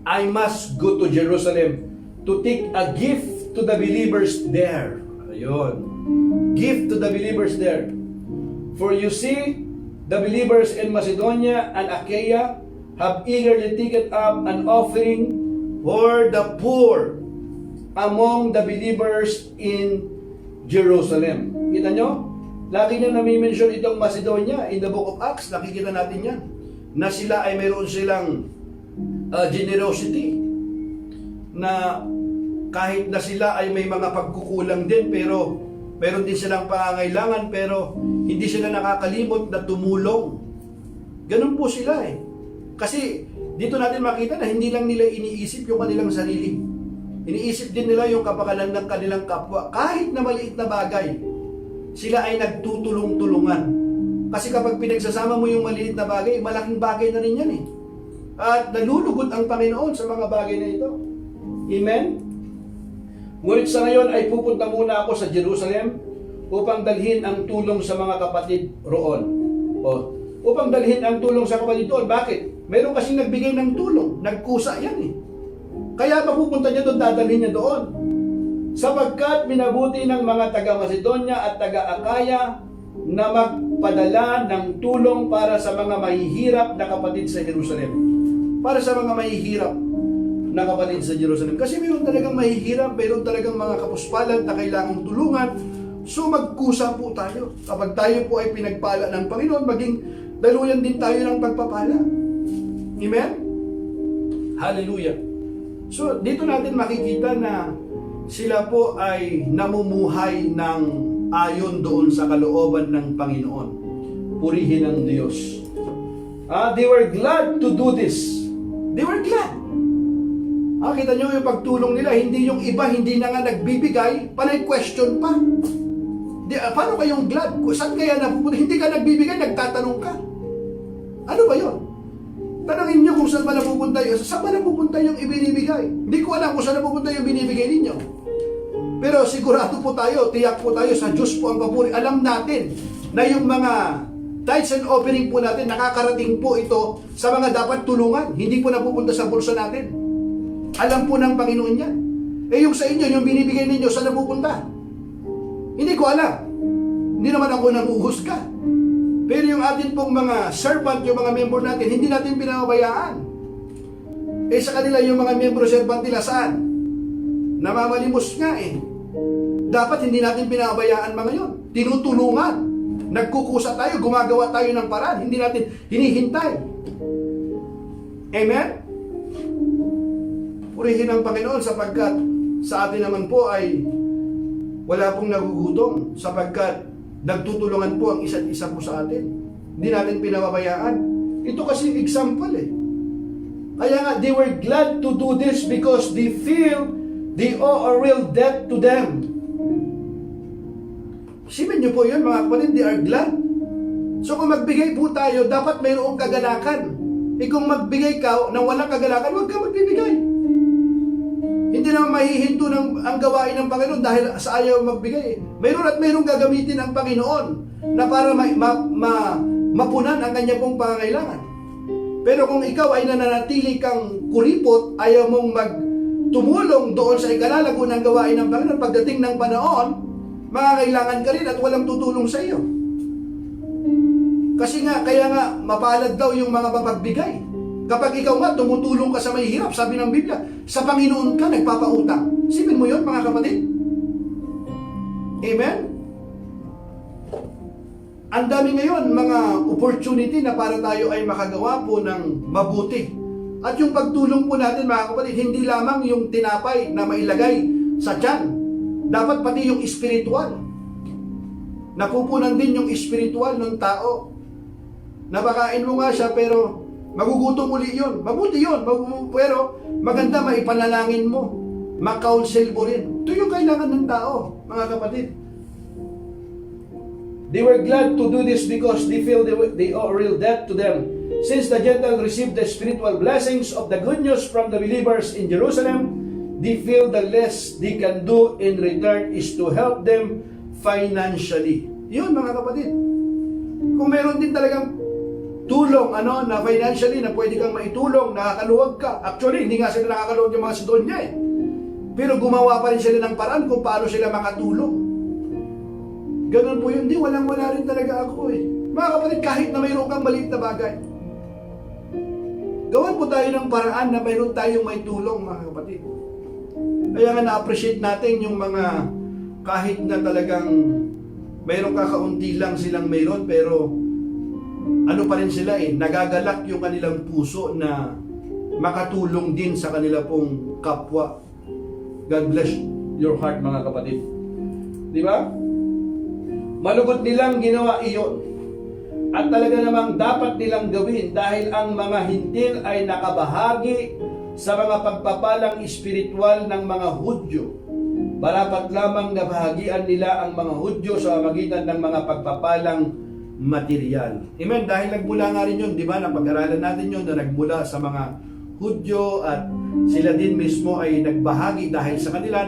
I must go to Jerusalem to take a gift to the believers there. Ayun. Gift to the believers there. For you see, the believers in Macedonia and Achaia have eagerly taken up an offering for the poor among the believers in Jerusalem. Kita nyo? Lagi nyo nami-mention itong Macedonia in the book of Acts. Nakikita natin yan. Na sila ay mayroon silang generosity. Na kahit na sila ay may mga pagkukulang din, pero meron din silang pangangailangan, pero hindi sila nakakalimot na tumulong. Ganun po sila eh. Kasi dito natin makita na hindi lang nila iniisip yung kanilang sarili. Iniisip din nila yung kapakanan ng kanilang kapwa. Kahit na maliit na bagay, sila ay nagtutulong-tulungan. Kasi kapag pinagsasama mo yung maliit na bagay, malaking bagay na rin yan eh. At nalulugod ang Panginoon sa mga bagay na ito. Amen? Ngunit sa ngayon ay pupunta muna ako sa Jerusalem upang dalhin ang tulong sa mga kapatid roon. Upang dalhin ang tulong sa kapatid doon. Bakit? Meron kasing nagbigay ng tulong. Nagkusa yan eh. Kaya mapupunta niya doon, dadalhin niya doon. Sapagkat minabuti ng mga taga-Macedonia at taga-Akaya na magpadala ng tulong para sa mga mahihirap na kapatid sa Jerusalem. Para sa mga mahihirap na kapatid sa Jerusalem. Kasi mayroon talagang mahihirap, mayroon talagang mga kapuspalan na kailangang tulungan. So magkusa po tayo. Kapag tayo po ay pinagpala ng Panginoon, maging daluyan din tayo ng pagpapala. Amen? Hallelujah. So dito natin makikita na sila po ay namumuhay ng ayon doon sa kalooban ng Panginoon. Purihin ang Diyos. They were glad to do this. They were glad. Kita nyo yung pagtulong nila, hindi yung iba, hindi na nga nagbibigay, panay question pa. Paano kayong glad? Saan kaya napupunta? Hindi ka nagbibigay, nagtatanong ka. Ano ba yun? Tanangin nyo kung saan ba napupunta yun. Saan ba napupunta yung ibinibigay? Hindi ko alam kung saan napupunta yung binibigay ninyo. Pero sigurado po tayo, tiyak po tayo, sa Diyos po ang papuri. Alam natin na yung mga tithes and offering po natin, nakakarating po ito sa mga dapat tulungan. Hindi po napupunta sa bulsa natin. Alam po ng Panginoon yan. Yung sa inyo, yung binibigay ninyo, saan napupunta? Hindi ko alam. Hindi naman ako nanguhusga. Pero yung atin pong mga servant, yung mga member natin, hindi natin pinababayaan. Sa kanila, yung mga member servant nila, saan? Namamalimos nga eh. Dapat hindi natin pinabayaan mga yon. Tinutulungan. Nagkukusa tayo, gumagawa tayo ng paraan. Hindi natin hinihintay. Amen? Purihin ang Panginoon sapagkat sa atin naman po ay wala pong nagugutom sapagkat nagtutulungan po ang isa't isa po sa atin. Hindi natin pinababayaan. Ito kasi example eh. Kaya nga, they were glad to do this because they feel they owe a real debt to them. Isipin niyo po yun mga kapatid, they are glad. So kung magbigay po tayo, dapat mayroong kagalakan. Kung magbigay ka ng walang kagalakan, huwag ka magbibigay. Hindi naman mahihinto ang gawain ng Panginoon dahil sa ayaw magbigay. Mayroon at mayroong gagamitin ang Panginoon na para mapunan ang kanya pong pangangailangan. Pero kung ikaw ay nananatili kang kuripot, ayaw mong magtumulong doon sa ikalalago ng gawain ng Panginoon, pagdating ng panahon, makakailangan ka rin at walang tutulong sa iyo. Kasi nga, kaya nga, mapalad daw yung mga mapagbigay. Kapag ikaw nga, tumutulong ka sa mahihirap, sabi ng Biblia, sa Panginoon ka nagpapautang. Isipin mo yun, mga kapatid? Amen? Ang dami ngayon, mga opportunity na para tayo ay makagawa po ng mabuti. At yung pagtulong po natin, mga kapatid, hindi lamang yung tinapay na mailagay sa tiyan. Dapat pati yung espiritual. Napupunan din yung espiritual ng tao. Napakain mo nga siya, pero magugutom uli yun. Mabuti yun. Pero maganda maipanalangin mo. Makaunsel mo rin. Ito yung kailangan ng tao, mga kapatid. They were glad to do this because they feel they owe a real debt to them. Since the Gentiles received the spiritual blessings of the good news from the believers in Jerusalem, they feel the less they can do in return is to help them financially. Yun mga kapatid. Kung meron din talagang tulong na financially na pwede kang maitulong, nakakaluwag ka. Actually, hindi nga sila nakakaluwag yung mga Sidonya eh. Pero gumawa pa rin sila ng paraan kung paano sila makatulong. Ganun po yun. Di, walang-wala rin talaga ako eh. Mga kapatid, kahit na mayroon kang maliit na bagay, gawan po tayo ng paraan na mayroon tayong may tulong, mga kapatid. Kaya nga na-appreciate natin yung mga kahit na talagang mayroon kakaunti lang silang mayroon, pero ano pa rin sila eh, nagagalak yung kanilang puso na makatulong din sa kanila pong kapwa. God bless your heart, mga kapatid. Di ba? Malugod nilang ginawa iyon. At talaga namang dapat nilang gawin dahil ang mga hintil ay nakabahagi sa mga pagpapalang espiritual ng mga Hudyo. Barapat lamang nabahagian nila ang mga Hudyo sa magitan ng mga pagpapalang material. Amen? Dahil nagmula nga rin yun, di ba? Napag-aralan natin yun na nagmula sa mga Hudyo at sila din mismo ay nagbahagi dahil sa kanila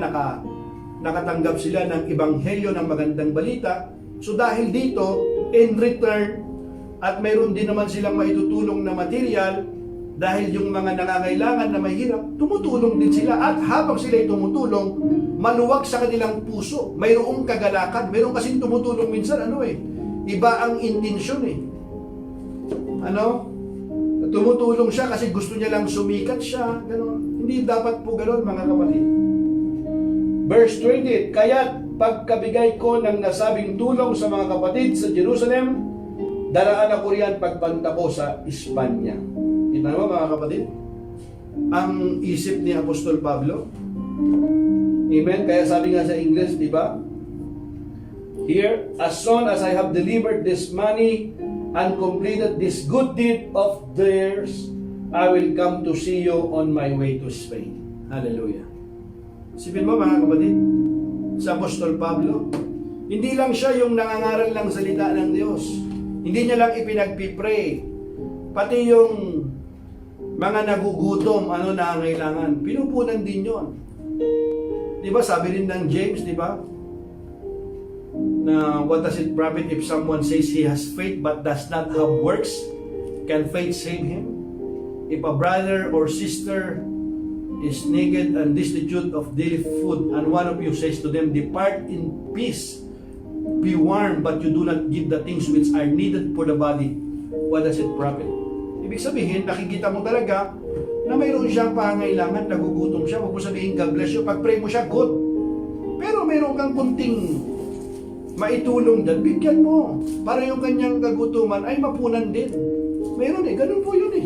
nakatanggap sila ng ebanghelyo ng magandang balita. So dahil dito, in return, at mayroon din naman silang maitutulong na material, dahil yung mga nangangailangan na mahirap, tumutulong din sila. At habang sila tumutulong, maluwag sa kanilang puso. Mayroong kagalakan. Mayroong kasing tumutulong minsan, iba ang intensyon eh. Tumutulong siya kasi gusto niya lang sumikat siya. Ganon. Hindi dapat po ganon, mga kapatid. Verse 28, kaya't pagkabigay ko ng nasabing tulong sa mga kapatid sa Jerusalem, daraan ako riyan pagpunta ko sa Espanya. Kita mo mga kapatid? Ang isip ni Apostol Pablo. Amen? Kaya sabi nga sa English, di ba? Here, as soon as I have delivered this money and completed this good deed of theirs, I will come to see you on my way to Spain. Hallelujah. Sipin mo mga kapatid, sa Apostol Pablo, hindi lang siya yung nangangaral ng salita ng Diyos. Hindi niya lang ipinagpipray. Pati yung mga nagugutom, nangangailangan, pinupunan din yon. Di ba, sabi rin ng James, di ba? Na what does it profit if someone says he has faith but does not have works? Can faith save him? If a brother or sister is naked and destitute of daily food, and one of you says to them, depart in peace, be warm, but you do not give the things which are needed for the body, what does it profit? Ibig sabihin, nakikita mo talaga na mayroon siyang pangailangan, nagugutom siya, huwag mo sabihin, God bless you, pag-pray mo siya, good. Pero mayroon kang kunting maitulong dyan, bigyan mo, para yung kanyang kagutuman ay mapunan din. Mayroon ganun po yun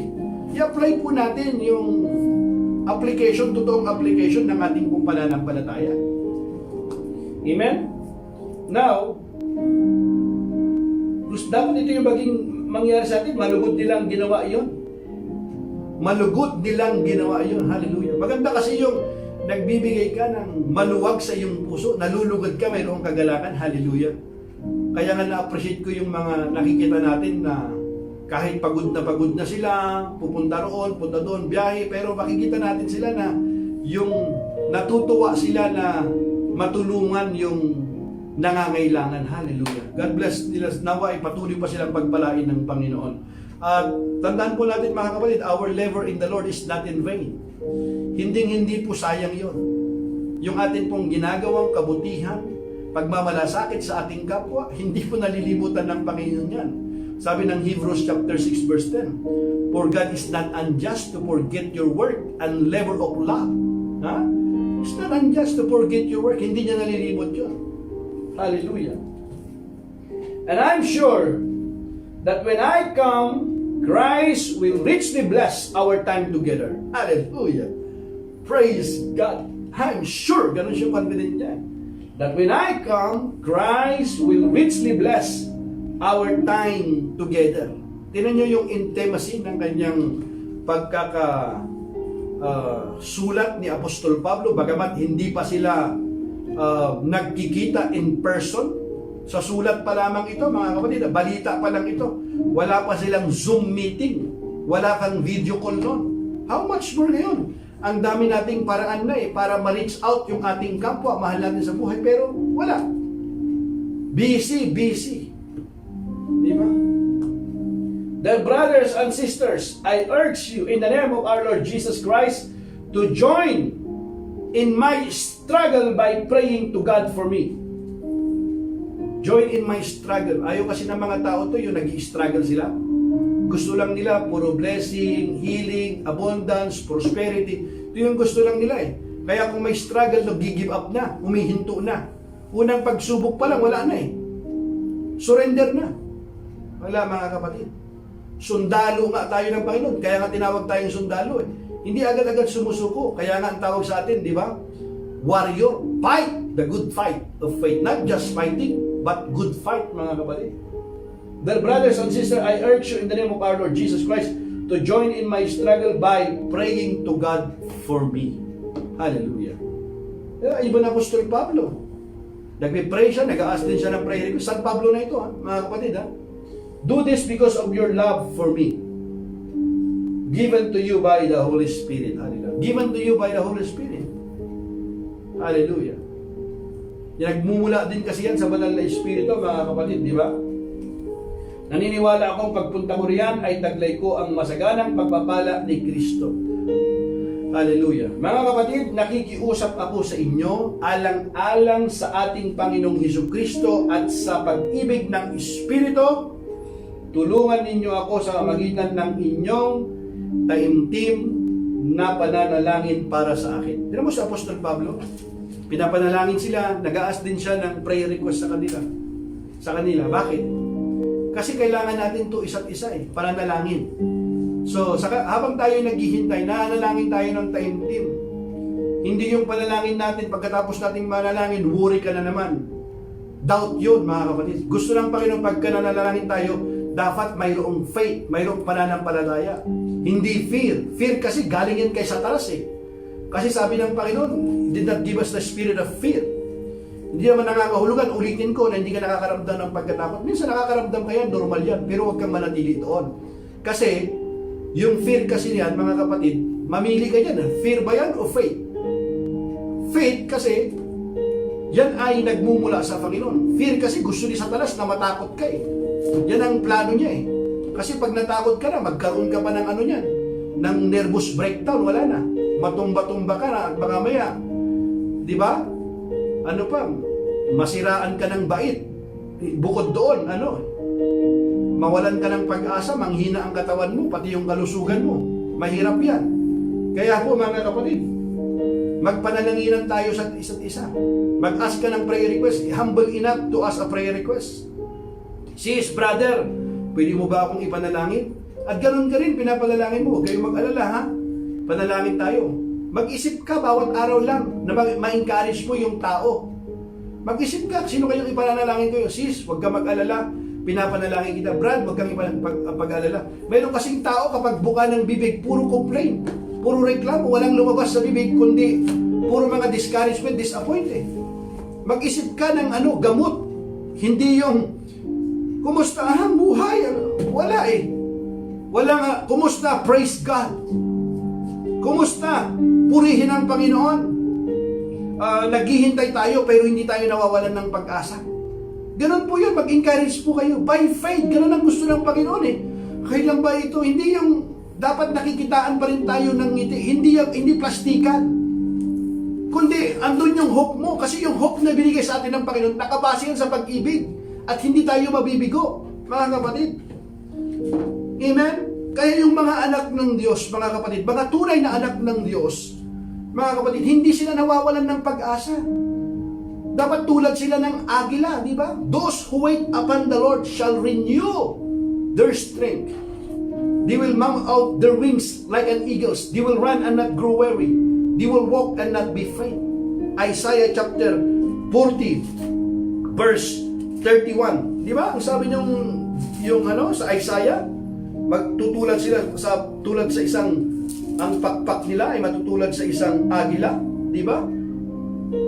I-apply po natin yung application, totoong application ng ating pong pananampalataya. Amen? Now, dapat ito yung maging mangyari sa atin, malugod nilang ginawa iyon. Malugod nilang ginawa iyon. Hallelujah. Maganda kasi yung nagbibigay ka ng maluwag sa iyong puso, nalulugod ka, mayroong kagalakan. Hallelujah. Kaya nga na-appreciate ko yung mga nakikita natin na kahit pagod na sila, pupunta roon, punta doon, biyahe, pero makikita natin sila na yung natutuwa sila na matulungan yung nangangailangan. Hallelujah. God bless nila. Nawa ay patuloy pa silang pagpalain ng Panginoon. At tandaan po natin mga kapatid, our labor in the Lord is not in vain. Hindi po sayang yon. Yung atin pong ginagawang kabutihan, pagmamalasakit sa ating kapwa, hindi po nalilimutan ng Panginoon yan. Sabi ng Hebrews chapter 6 verse 10, for God is not unjust to forget your work and labor of love. It's not unjust to forget your work. Hindi niya nalilimot yun. Hallelujah. And I'm sure that when I come, Christ will richly bless our time together. Hallelujah. Praise God. I'm sure, ganun siya confident niya, that when I come, Christ will richly bless our time together. Tingnan niyo yung intimacy ng kanyang sulat ni Apostol Pablo, bagamat hindi pa sila nagkikita in person. Sa sulat pa lamang ito, mga kapatid, balita pa lang ito. Wala pa silang Zoom meeting. Wala kang video call noon. How much more ngayon? Ang dami nating paraan na para ma-reach out yung ating kapwa, mahal natin sa buhay, pero wala. Busy. Di ba? Dear brothers and sisters, I urge you in the name of our Lord Jesus Christ to join in my struggle by praying to God for me. Join in my struggle. Ayaw kasi ng mga tao to, yung nag-i-struggle sila. Gusto lang nila puro blessing, healing, abundance, prosperity. Ito yung gusto lang nila Kaya kung may struggle, nag-give up na, humihinto na. Unang pagsubok pa lang, wala na Surrender na. Wala mga kapatid. Sundalo nga tayo ng Panginoon. Kaya nga tinawag tayong sundalo Hindi agad-agad sumusuko. Kaya nga ang tawag sa atin, di ba? Warrior. Fight the good fight of faith. Not just fighting, but good fight, mga kapatid. Dear brothers and sisters, I urge you in the name of our Lord Jesus Christ to join in my struggle by praying to God for me. Hallelujah. Iba na Apostol Pablo. Nagpe-pray siya, nag-a-ask din siya ng prayer request. San Pablo na ito, mga kapatid. Do this because of your love for me, given to you by the Holy Spirit. Hallelujah. Given to you by the Holy Spirit. Hallelujah. Nagmumula din kasi yan sa banal na Espiritu, mga kapatid, di ba? Naniniwala akong pagpunta ko riyan ay taglay ko ang masaganang pagpapala ni Kristo. Hallelujah. Mga kapatid, nakikiusap ako sa inyo alang-alang sa ating Panginoong Hesukristo at sa pag-ibig ng Espiritu. Tulungan ninyo ako sa magitan ng inyong taimtim na pananalangin para sa akin. Tignan mo sa Apostol Pablo, pinapanalangin sila, nag-aas din siya ng prayer request sa kanila. Bakit? Kasi kailangan natin to isa't isa pananalangin. So, habang tayo naghihintay, nanalangin tayo ng taimtim. Hindi yung panalangin natin, pagkatapos nating manalangin, worry ka na naman. Doubt yun, mga kapatid. Gusto ng Panginoon, pagka nanalangin tayo, dapat mayroong faith, mayroong pananampalataya. Hindi fear. Fear kasi galing yan kay Satanas Kasi sabi ng Panginoon, did not give us the spirit of fear. Hindi naman nakakahulugan, ulitin ko na hindi ka nakakaramdam ng pagkatakot. Minsan nakakaramdam ka yan, normal yan, pero huwag kang manatili doon. Kasi, yung fear kasi yan, mga kapatid, mamili ka yan. Fear ba yan o faith? Faith kasi, yan ay nagmumula sa Panginoon. Fear kasi gusto ni Satanas na matakot ka Yan ang plano niya Kasi pag natakot ka na, magkaroon ka pa ng niyan, ng nervous breakdown, wala na. Matumba-tumba ka na, at baka maya, di ba? Ano pa, masiraan ka ng bait. Bukod doon, mawalan ka ng pag-asa, manghina ang katawan mo, pati yung kalusugan mo. Mahirap yan. Kaya po mga kapatid, magpanalangin tayo sa isa't isa. Mag-ask ka ng prayer request. Humble enough to ask a prayer request. Sis, brother, pwede mo ba akong ipanalangin? At ganoon ka rin, pinapanalangin mo. Huwag kayong mag-alala, Panalangin tayo. Mag-isip ka bawat araw lang na ma-encourage mo yung tao. Mag-isip ka, sino kayong ipanalangin ko? Sis, huwag ka mag-alala. Pinapanalangin kita. Brad, huwag kang pag-alala. Mayroon kasing tao kapag buka ng bibig, puro complain, puro reklamo, walang lumabas sa bibig, kundi puro mga discouragement, disappointed. Mag-isip ka ng gamot. Hindi yung, kumusta ang buhay? Wala Wala kumusta? Praise God. Kumusta? Purihin ang Panginoon. Naghihintay tayo pero hindi tayo nawawalan ng pag-asa. Ganon po yun, mag-encourage po kayo. By faith, ganon ang gusto ng Panginoon Kailan ba ito? Hindi yung dapat nakikitaan pa rin tayo ng ngiti. Hindi plastikan. Kundi, andun yung hope mo. Kasi yung hope na binigay sa atin ng Panginoon, nakabase yan sa pag-ibig. At hindi tayo mabibigo, mga kapatid. Amen? Kaya yung mga anak ng Diyos, mga kapatid, mga tunay na anak ng Diyos, mga kapatid, hindi sila nawawalan ng pag-asa. Dapat tulad sila ng agila, di ba? Those who wait upon the Lord shall renew their strength. They will mount out their wings like an eagle's. They will run and not grow weary. They will walk and not be faint. Isaiah chapter 40, verse 31. Di ba? Ang sabi yung sa Isaiah, magtutulad sila tulad sa isang, ang pakpak nila ay matutulad sa isang agila, di ba?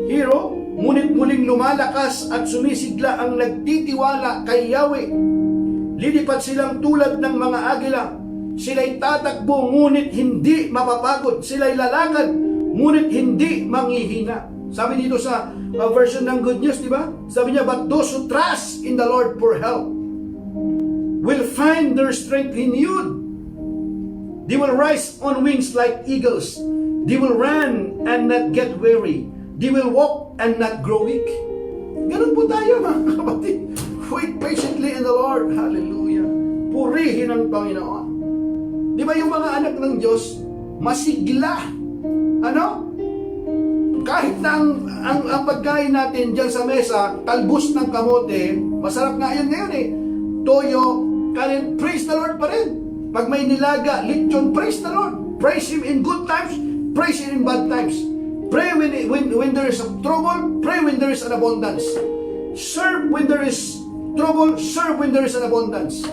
Hero, ngunit muling lumalakas at sumisigla ang nagtitiwala kay Yahweh. Lilipat silang tulad ng mga agila. Sila'y tatakbo, ngunit hindi mapapagod. Sila'y lalakad, ngunit hindi manghihina. Sabi dito sa version ng Good News, di ba? Sabi niya, but those who trust in the Lord for help will find their strength renewed. They will rise on wings like eagles. They will run and not get weary. They will walk and not grow weak. Ganun po tayo, mga kapatid. Wait patiently in the Lord. Hallelujah. Purihin ang Panginoon. Di ba yung mga anak ng Diyos, masigla. Ano? Kahit na ang pagkain natin dyan sa mesa, talbos ng kamote, masarap nga yan ngayon eh. Toyo, kanin, praise the Lord pa rin. Pag may nilaga, lechon, praise the Lord. Praise Him in good times, praise Him in bad times. Pray when there is trouble, pray when there is an abundance. Serve when there is trouble, serve when there is an abundance.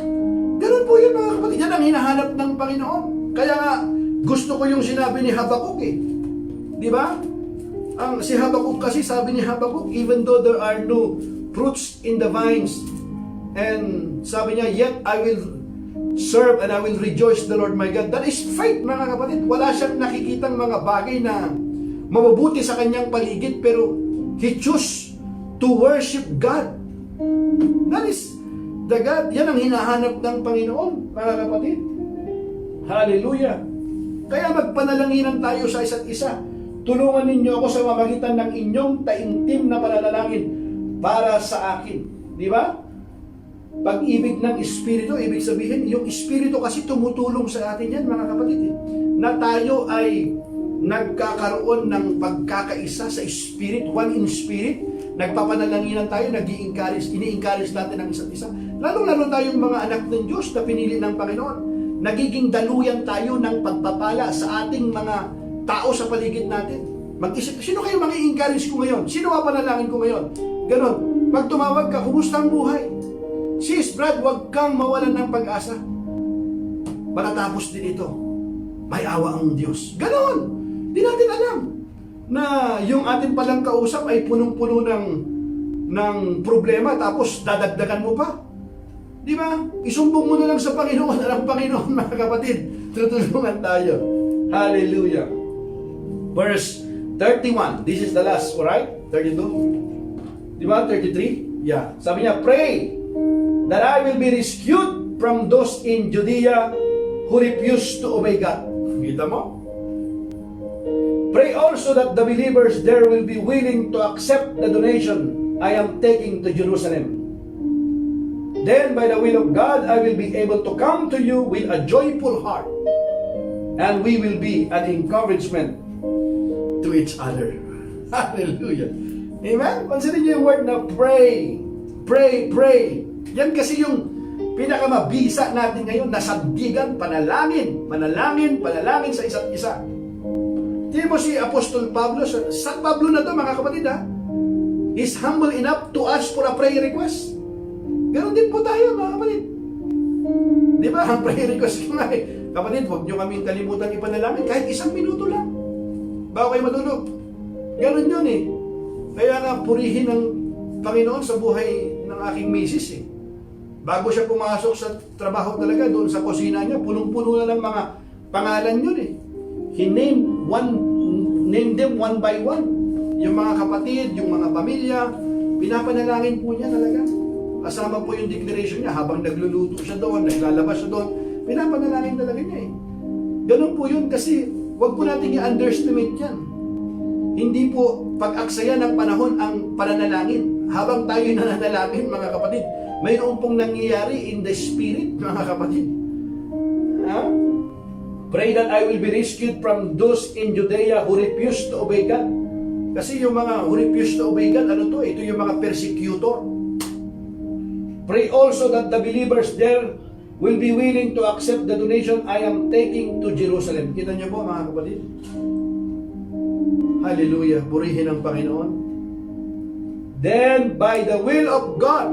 Ganun po yun, mga kapatid. Yan ang hinahanap ng Panginoon. Kaya nga, gusto ko yung sinabi ni Habakuk eh. Di ba? Si Habakuk kasi, sabi ni Habakuk, even though there are no fruits in the vines, and sabi niya, yet I will serve and I will rejoice the Lord my God. That is faith, mga kapatid. Wala siyang nakikitang mga bagay na mabubuti sa kanyang paligid, pero he chose to worship God. That is the God. Yan ang hinahanap ng Panginoon, mga kapatid. Hallelujah. Kaya magpanalanginan tayo sa isa't isa. Tulungan ninyo ako sa mamagitan ng inyong taimtim na panalangin para sa akin. Di ba? Pag-ibig ng Espiritu, ibig sabihin, yung Espiritu kasi tumutulong sa atin yan, mga kapatid. Na tayo ay nagkakaroon ng pagkakaisa sa Spirit, one in Spirit. Nagpapanalaginan tayo, ini-encourage natin ang isa't isa. Lalo-lalo tayong mga anak ng Diyos na pinili ng Panginoon. Nagiging daluyan tayo ng pagpapala sa ating mga tao sa paligid natin. Mag-isip, sino kayo mag-i-encourage ko ngayon? Sino mapanalangin ko ngayon? Ganon. Pag tumawag ka, kumusta ang buhay? Sis, Brad, huwag kang mawalan ng pag-asa. Matatapos din ito. May awa ang Diyos. Ganon. Di natin alam na yung ating palang kausap ay punong-puno ng problema, tapos dadagdagan mo pa. Di ba? Isumbong mo na lang sa Panginoon. Ang Panginoon, mga kapatid, tutulungan tayo. Hallelujah. Verse 31. This is the last, right? 32. Di ba? 33? Yeah. Sabi niya, pray that I will be rescued from those in Judea who refuse to obey God. Kita mo? Pray also that the believers there will be willing to accept the donation I am taking to Jerusalem. Then by the will of God, I will be able to come to you with a joyful heart, and we will be an encouragement to each other. Hallelujah. Amen? Consider niyo yung word na pray. Pray, pray. Yan kasi yung pinakamabisa natin ngayon, nasandigan, panalangin, manalangin, panalangin sa isa't isa. Tingnan mo si Apostol Pablo, San Pablo na to, mga kapatid, ha? Is humble enough to ask for a prayer request. Ganon din po tayo, mga kapatid. Di ba? Ang prayer request ko nga eh. Kapatid, huwag nyo kaming kalimutan ipanalangin kahit 1 minuto lang. Bago kayo matulog. Ganon yun eh. Kaya nga, purihin ng Panginoon sa buhay ng aking misis eh. Bago siya pumasok sa trabaho talaga, doon sa kusina niya, punong-puno na ng mga pangalan yun eh. He named them one by one. Yung mga kapatid, yung mga pamilya, pinapanalangin po niya talaga. Kasama po yung declaration niya habang nagluluto siya doon, naglalabas siya doon, pinapanalangin talaga niya eh. Ganun po yun kasi wag po natin i-underestimate yan. Hindi po pag-aksaya ng panahon ang pananalangin. Habang tayo nananalangin, mga kapatid, mayroon pong nangyayari in the spirit, mga kapatid. Ha? Pray that I will be rescued from those in Judea who refuse to obey God. Kasi yung mga who refuse to obey God, ano to? Ito yung mga persecutor. Pray also that the believers there will be willing to accept the donation I am taking to Jerusalem. Kita niyo po, mga kapatid? Hallelujah. Purihin ang Panginoon. Then, by the will of God,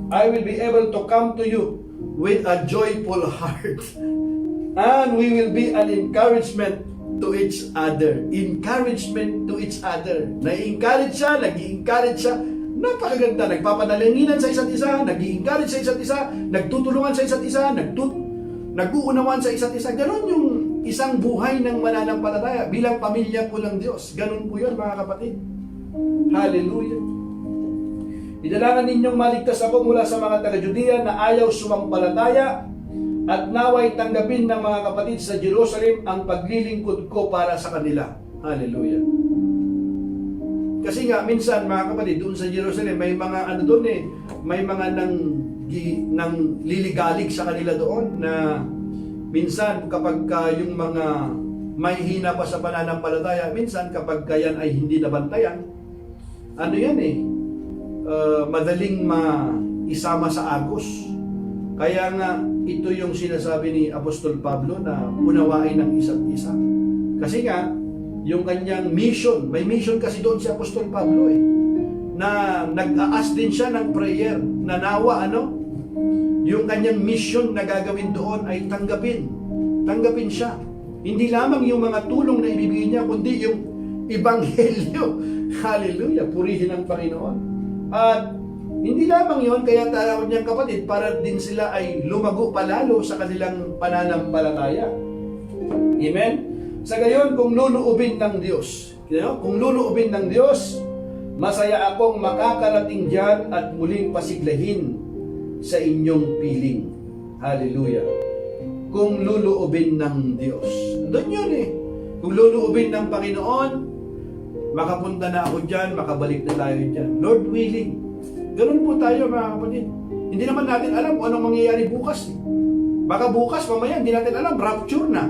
I will be able to come to you with a joyful heart. And we will be an encouragement to each other. Encouragement to each other. Na-encourage siya, nag-encourage siya, Napakaganda. Nagpapadalanginan sa isa't isa, nag-i-encourage sa isa't isa, nagtutulungan sa isa't isa, nag-uunawan sa isa't isa. Ganon yung isang buhay ng mananampalataya bilang pamilya po ng Diyos. Ganon po yun, mga kapatid. Hallelujah. Idalangin ninyong maligtas ako mula sa mga taga-Judea na ayaw sumampalataya at naway tanggapin ng mga kapatid sa Jerusalem ang paglilingkod ko para sa kanila. Hallelujah. Kasi nga, minsan mga kapatid, doon sa Jerusalem, may mga may mga nang liligalig sa kanila doon na minsan kapag yung mga may hina pa sa pananampalataya, minsan kapag yan ay hindi nabantayan, madaling maisama sa agos. Kaya nga, ito yung sinasabi ni Apostol Pablo na unawain ng isa't isa. Kasi nga, yung kanyang mission, may mission kasi doon si Apostol Pablo na nag-aas din siya ng prayer, na nawa yung kanyang mission na gagawin doon ay tanggapin siya. Hindi lamang yung mga tulong na ibibigay niya, kundi yung ebanghelyo. Hallelujah, purihin ang Panginoon. At hindi lamang yon, kaya tawag niyang kapatid, para din sila ay lumago palalo sa kanilang pananampalataya. Amen? Sa gayon, kung luluubin ng Diyos, masaya akong makakarating diyan at muling pasiglahin sa inyong piling. Hallelujah. Kung luluubin ng Diyos. Doon yun Kung luluubin ng Panginoon, makapunta na ako diyan, makabalik na tayo diyan. Lord willing. Ganun po tayo, mga kapatid. Hindi naman natin alam kung anong mangyayari bukas. Baka bukas, mamaya, hindi natin alam, rapture na.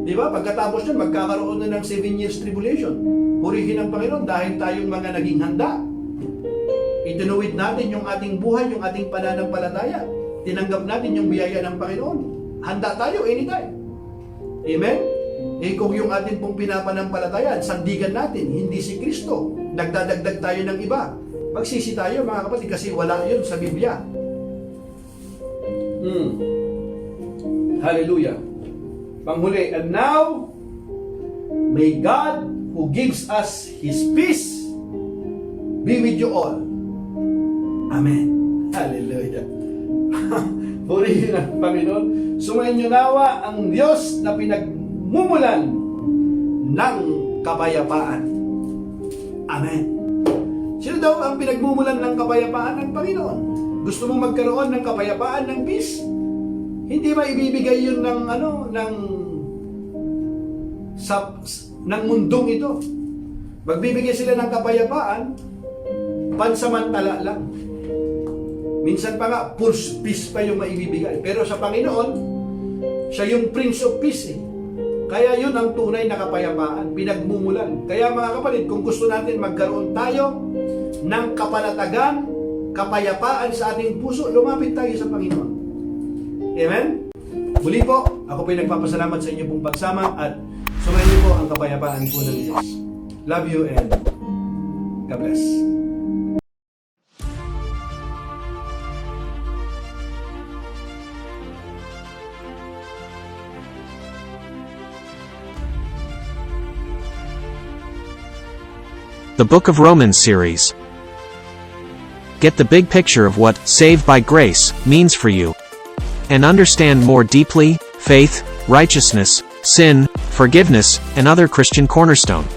Diba? Pagkatapos nun, magkakaroon na ng 7 years tribulation. Purihin ang Panginoon dahil tayong mga naging handa. Itinuwid natin yung ating buhay, yung ating pananampalataya. Tinanggap natin yung biyaya ng Panginoon. Handa tayo anytime. Amen? Kung yung ating pong pinapanampalataya, sandigan natin, hindi si Kristo. Nagdadagdag tayo ng iba. Magsisi tayo, mga kapatid, kasi wala yun sa Biblia. Hallelujah. Panghuli, and now, may God who gives us His peace be with you all. Amen. Hallelujah. Purihin ang Panginoon. Sumainyo nawa ang Diyos na pinagmumulan ng kapayapaan. Amen. Sino daw ang pinagmumulan ng kapayapaan ng Panginoon? Gusto mong magkaroon ng kapayapaan, ng peace? Hindi ba ibibigay yun ng mundong ito? Magbibigay sila ng kapayapaan, pansamantala lang. Minsan pa nga, pulse peace pa yung maibibigay. Pero sa Panginoon, siya yung Prince of Peace Kaya yun ang tunay na kapayapaan, pinagmumulan. Kaya mga kapatid, kung gusto natin magkaroon tayo ng kapanatagan, kapayapaan sa ating puso, lumapit tayo sa Panginoon. Amen? Muli po, ako po'y nagpapasalamat sa inyo pong pagsama at sumayin niyo po ang kapayapaan po ng Diyos. Love you and God bless. The Book of Romans series. Get the big picture of what "saved by grace" means for you, and understand more deeply faith, righteousness, sin, forgiveness, and other Christian cornerstone.